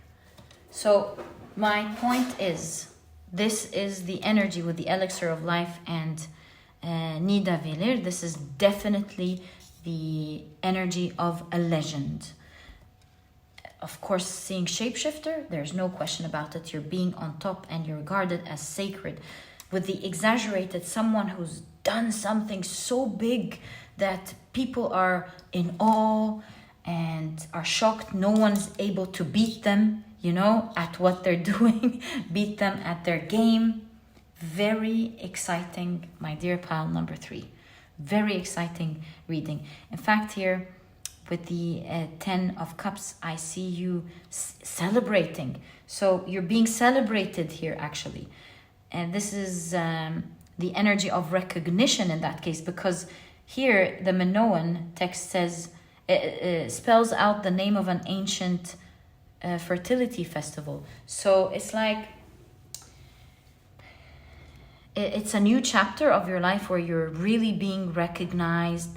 So my point is, this is the energy with the elixir of life and Nidavellir. This is definitely the energy of a legend. Of course, seeing Shapeshifter, there's no question about it. You're being on top and you're regarded as sacred. With the exaggerated, someone who's done something so big that people are in awe and are shocked. No one's able to beat them, you know, at what they're doing, beat them at their game. Very exciting, my dear pile number 3. Very exciting reading. In fact, here with the 10 of Cups, I see you celebrating. So you're being celebrated here, actually. And this is the energy of recognition in that case, because here the Minoan text says, spells out the name of an ancient fertility festival. So it's like, it's a new chapter of your life where you're really being recognized.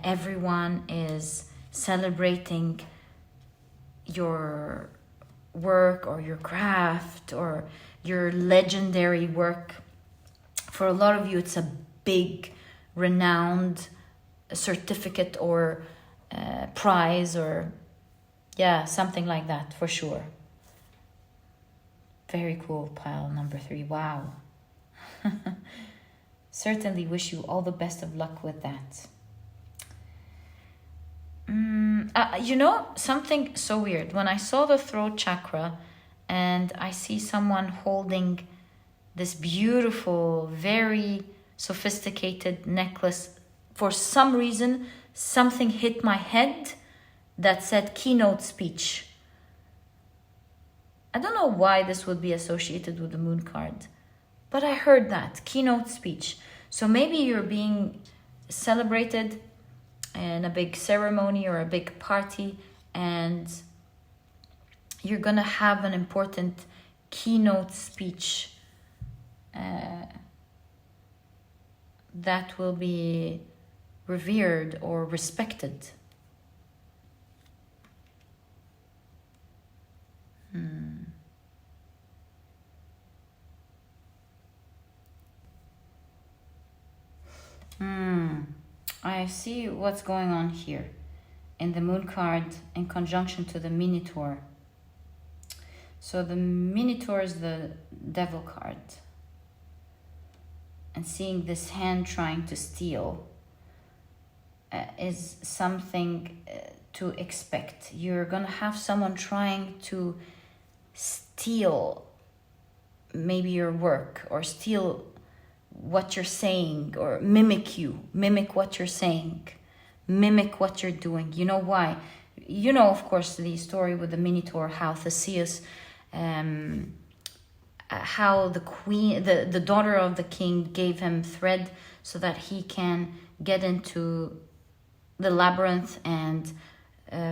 Everyone is celebrating your work or your craft or your legendary work. For a lot of you, it's a big, renowned certificate or prize or something like that, for sure. Very cool, pile number 3. Wow. Certainly wish you all the best of luck with that. You know, something so weird. When I saw the throat chakra and I see someone holding this beautiful, very sophisticated necklace, for some reason, something hit my head that said keynote speech. I don't know why this would be associated with the moon card, but I heard that, keynote speech. So maybe you're being celebrated in a big ceremony or a big party, and you're gonna have an important keynote speech that will be revered or respected. I see what's going on here in the moon card in conjunction to the Minotaur. So the Minotaur is the devil card. And seeing this hand trying to steal is something to expect. You're going to have someone trying to steal maybe your work or steal what you're saying or mimic what you're saying, mimic what you're doing. You know why? You know, of course, the story with the Minotaur, how Theseus, how the queen, the daughter of the king gave him thread so that he can get into the labyrinth and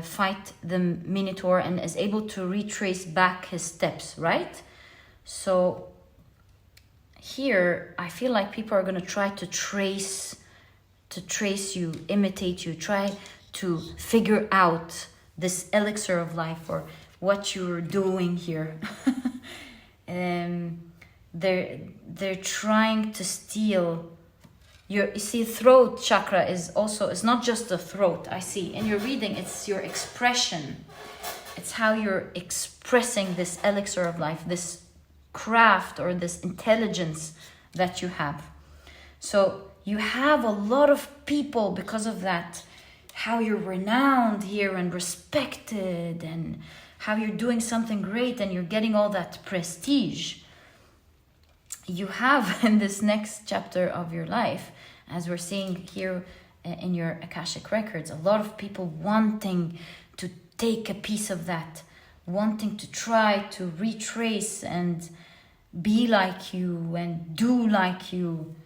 fight the Minotaur and is able to retrace back his steps, right? So here, I feel like people are going to try to trace you, imitate you, try to figure out this elixir of life or what you're doing here. They're trying to steal your, you see, throat chakra is also, it's not just the throat. I see in your reading, it's your expression. It's how you're expressing this elixir of life, this craft or this intelligence that you have. So you have a lot of people because of that, how you're renowned here and respected and how you're doing something great and you're getting all that prestige. You have in this next chapter of your life, as we're seeing here in your Akashic records, a lot of people wanting to take a piece of that, wanting to try to retrace and be like you and do like you.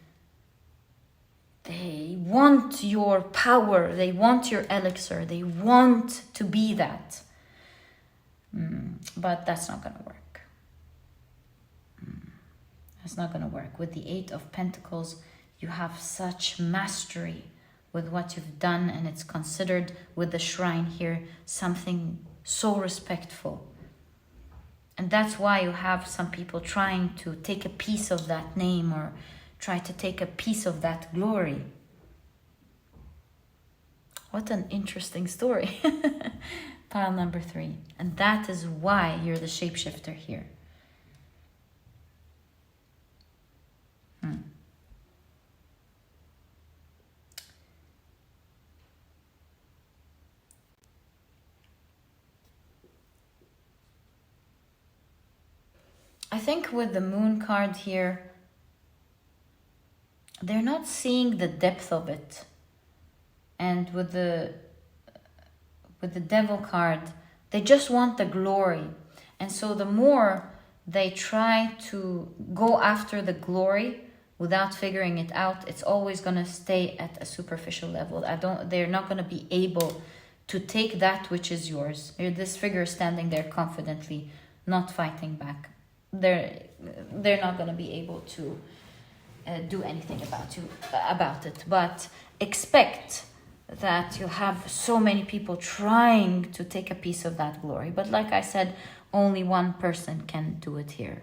They want your power, they want your elixir, they want to be that. But that's not going to work. It's not going to work. With the Eight of Pentacles, you have such mastery with what you've done, and it's considered with the shrine here something so respectful. And that's why you have some people trying to take a piece of that name or try to take a piece of that glory. What an interesting story. Pile number 3. And that is why you're the shapeshifter here. I think with the moon card here, they're not seeing the depth of it. And with the devil card, they just want the glory. And so the more they try to go after the glory without figuring it out, it's always going to stay at a superficial level. They're not going to be able to take that which is yours. You're this figure standing there confidently, not fighting back. They're not going to be able to do anything about it. But expect that you'll have so many people trying to take a piece of that glory. But like I said, only one person can do it here.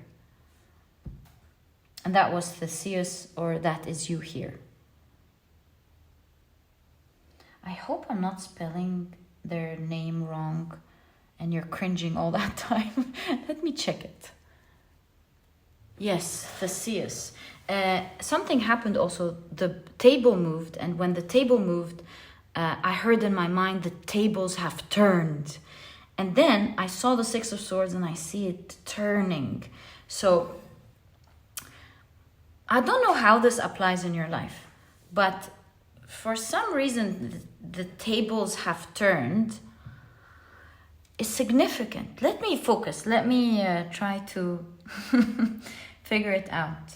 And that was Theseus, or that is you here. I hope I'm not spelling their name wrong and you're cringing all that time. Let me check it. Yes, Theseus. Something happened also. The table moved, and when the table moved, I heard in my mind, the tables have turned. And then I saw the Six of Swords and I see it turning. So I don't know how this applies in your life, but for some reason, the tables have turned. It's significant. Let me focus. Let me try to figure it out.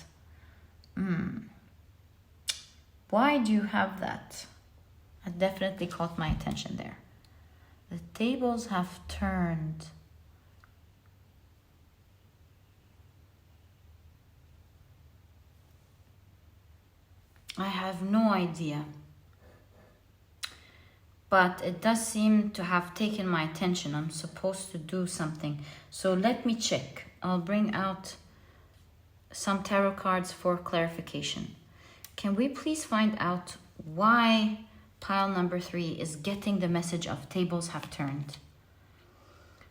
Why do you have that? It definitely caught my attention there. The tables have turned. I have no idea. But it does seem to have taken my attention. I'm supposed to do something. So let me check. I'll bring out some tarot cards for clarification. Can we please find out why pile number 3 is getting the message of tables have turned?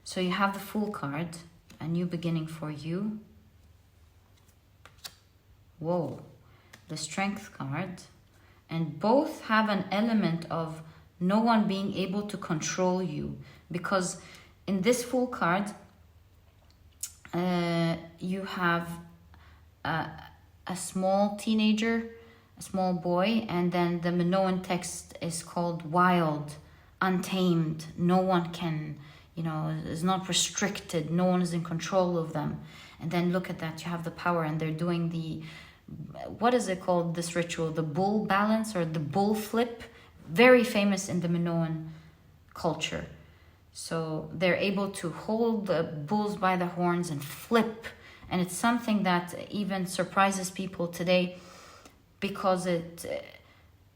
So you have the Fool card, a new beginning for you. Whoa, the Strength card. And both have an element of no one being able to control you. Because in this Fool card, you have a small teenager, a small boy, and then the Minoan text is called wild, untamed. No one can, is not restricted. No one is in control of them. And then look at that, you have the power, and they're doing the, what is it called, this ritual? The bull balance or the bull flip. Very famous in the Minoan culture. So they're able to hold the bulls by the horns and flip. And it's something that even surprises people today because it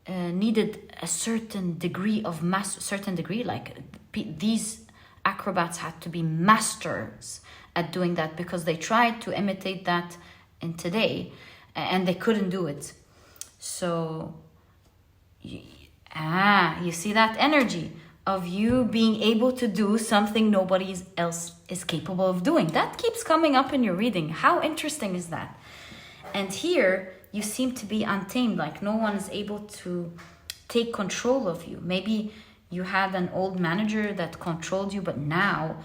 needed a certain degree of like these acrobats had to be masters at doing that because they tried to imitate that in today and they couldn't do it. So, you see that energy of you being able to do something nobody else is capable of doing. That keeps coming up in your reading. How interesting is that? And here, you seem to be untamed, like no one is able to take control of you. Maybe you had an old manager that controlled you, but now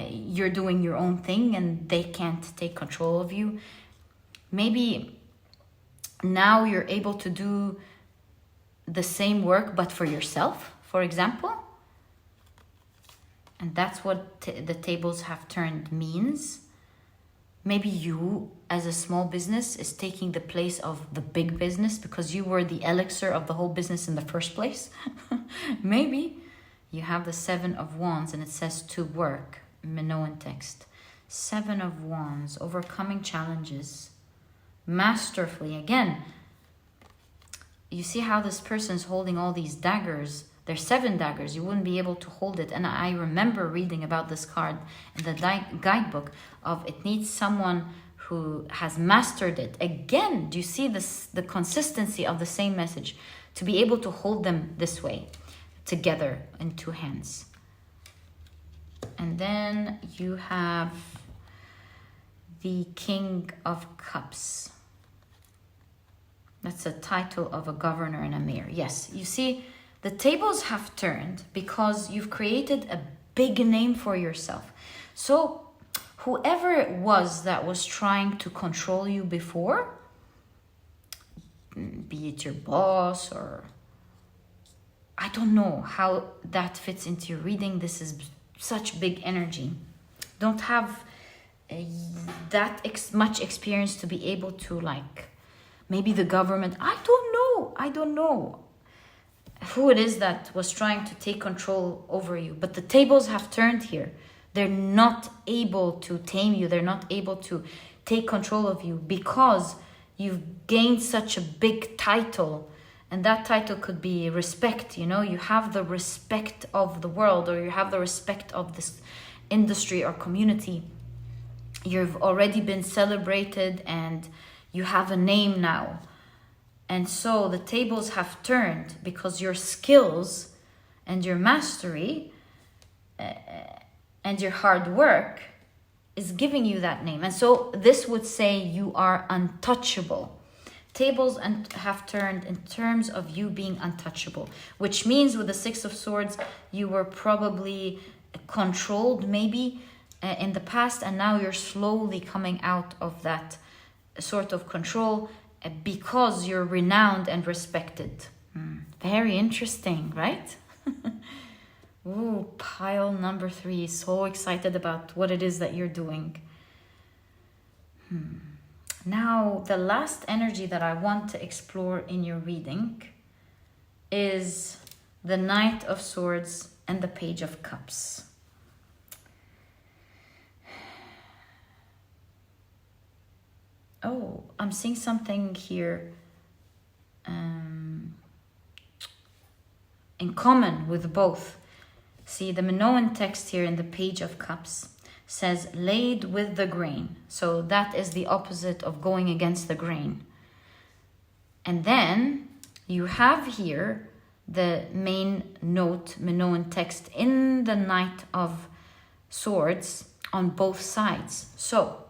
you're doing your own thing and they can't take control of you. Maybe now you're able to do the same work, but for yourself, for example. And that's what the tables have turned means. Maybe you, as a small business, is taking the place of the big business because you were the elixir of the whole business in the first place. Maybe you have the Seven of Wands and it says to work, Minoan text. 7 of Wands, overcoming challenges. masterfully. Again, you see how this person's holding all these daggers. There's 7 daggers. You wouldn't be able to hold it. And I remember reading about this card in the guidebook of it needs someone who has mastered it. Again, do you see this, the consistency of the same message? To be able to hold them this way, together in 2 hands. And then you have the King of Cups. That's a title of a governor and a mayor. Yes, you see, the tables have turned because you've created a big name for yourself. So whoever it was that was trying to control you before, be it your boss or I don't know how that fits into your reading. This is such big energy. Don't have much experience to be able to, like, maybe the government. I don't know who it is that was trying to take control over you. But the tables have turned here. They're not able to tame you. They're not able to take control of you because you've gained such a big title. And that title could be respect, you know. You have the respect of the world, or you have the respect of this industry or community. You've already been celebrated and you have a name now. And so the tables have turned because your skills and your mastery and your hard work is giving you that name. And so this would say you are untouchable. Tables have turned in terms of you being untouchable, which means with the 6 of Swords, you were probably controlled maybe in the past, and now you're slowly coming out of that sort of control because you're renowned and respected. Very interesting, right? Ooh, pile number 3. So excited about what it is that you're doing. Now, the last energy that I want to explore in your reading is the Knight of Swords and the Page of Cups. Oh, I'm seeing something here in common with both. See, the Minoan text here in the Page of Cups says laid with the grain. So that is the opposite of going against the grain. And then you have here the main note, Minoan text in the Knight of Swords on both sides. So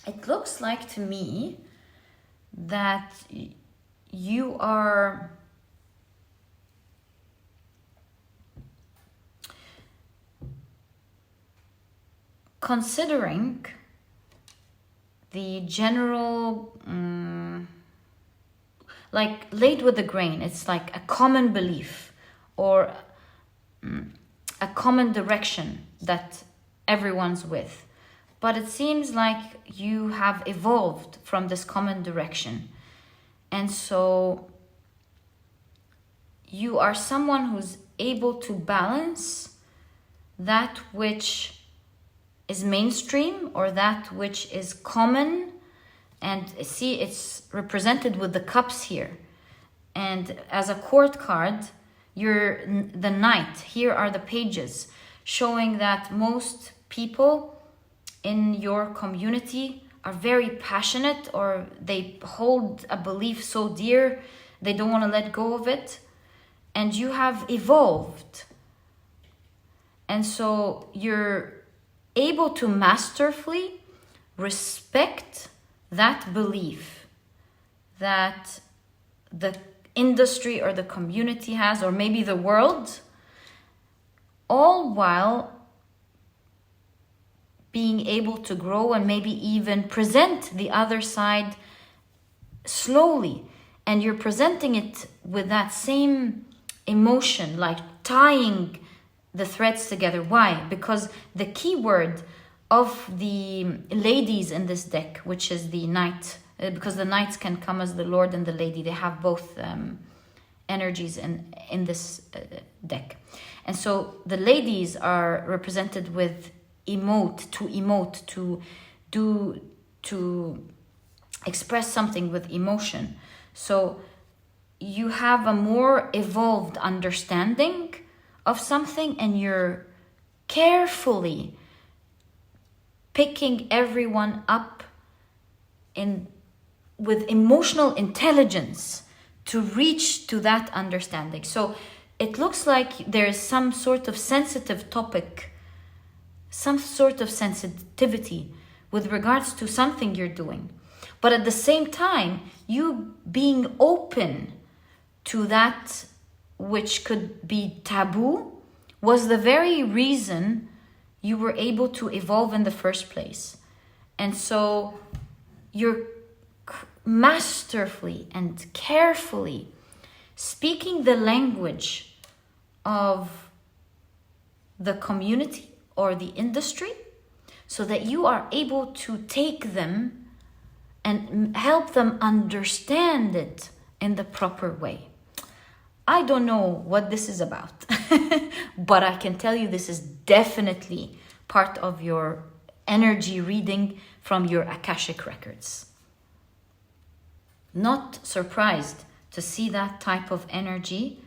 it looks like to me that you are considering the general, like laid with the grain. It's like a common belief or a common direction that everyone's with. But it seems like you have evolved from this common direction. And so you are someone who's able to balance that which is mainstream or that which is common. And see, it's represented with the cups here. And as a court card, you're the knight. Here are the pages showing that most people in your community are very passionate, or they hold a belief so dear they don't want to let go of it. And you have evolved. And so you're able to masterfully respect that belief that the industry or the community has, or maybe the world, all while being able to grow and maybe even present the other side slowly. And you're presenting it with that same emotion, like tying the threads together. Why? Because the key word of the ladies in this deck, which is the knight, because the knights can come as the lord and the lady. They have both energies in this deck. And so the ladies are represented with emote, to do, to express something with emotion. So you have a more evolved understanding of something, and you're carefully picking everyone up with emotional intelligence to reach to that understanding. So it looks like there's some sort of sensitive topic, some sort of sensitivity with regards to something you're doing. But at the same time, you being open to that which could be taboo was the very reason you were able to evolve in the first place. And so you're masterfully and carefully speaking the language of the community or the industry, so that you are able to take them and help them understand it in the proper way. I don't know what this is about, but I can tell you this is definitely part of your energy reading from your Akashic records. Not surprised to see that type of energy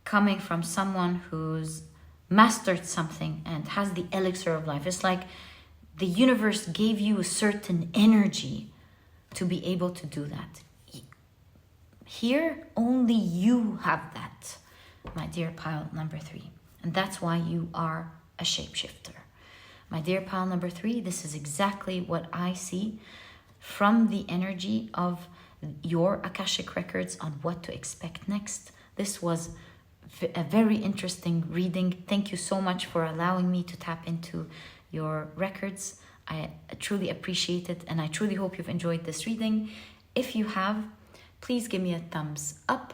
coming from someone who's mastered something and has the elixir of life. It's like the universe gave you a certain energy to be able to do that. Here, only you have that, my dear pile number 3. And that's why you are a shapeshifter. My dear pile number 3, this is exactly what I see from the energy of your Akashic records on what to expect next. This was a very interesting reading. Thank you so much for allowing me to tap into your records. I truly appreciate it, and I truly hope you've enjoyed this reading. If you have, please give me a thumbs up,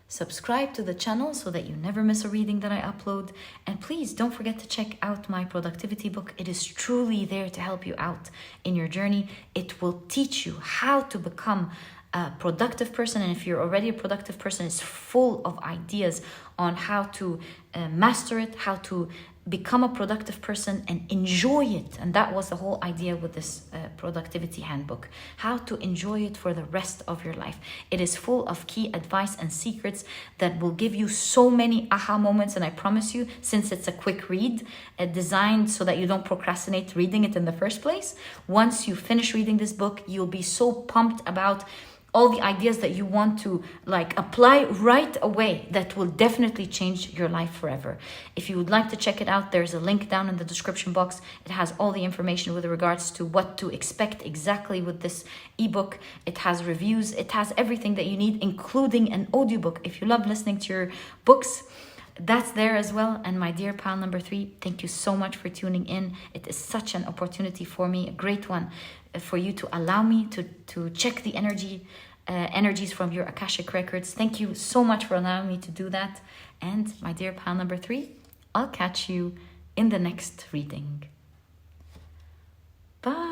subscribe to the channel so that you never miss a reading that I upload, and please don't forget to check out my productivity book. It is truly there to help you out in your journey. It will teach you how to become a productive person, and if you're already a productive person, it's full of ideas on how to master it, how to become a productive person and enjoy it. And that was the whole idea with this productivity handbook, how to enjoy it for the rest of your life. It is full of key advice and secrets that will give you so many aha moments. And I promise you, since it's a quick read, designed so that you don't procrastinate reading it in the first place, once you finish reading this book, you'll be so pumped about all the ideas that you want to apply right away that will definitely change your life forever. If you would like to check it out, there's a link down in the description box. It has all the information with regards to what to expect exactly with this ebook. It has reviews, it has everything that you need, including an audiobook. If you love listening to your books, that's there as well. And my dear pal number 3, thank you so much for tuning in. It is such an opportunity for me, a great one, for you to allow me to check the energies from your Akashic records. Thank you so much for allowing me to do that. And my dear pal number 3, I'll catch you in the next reading. Bye.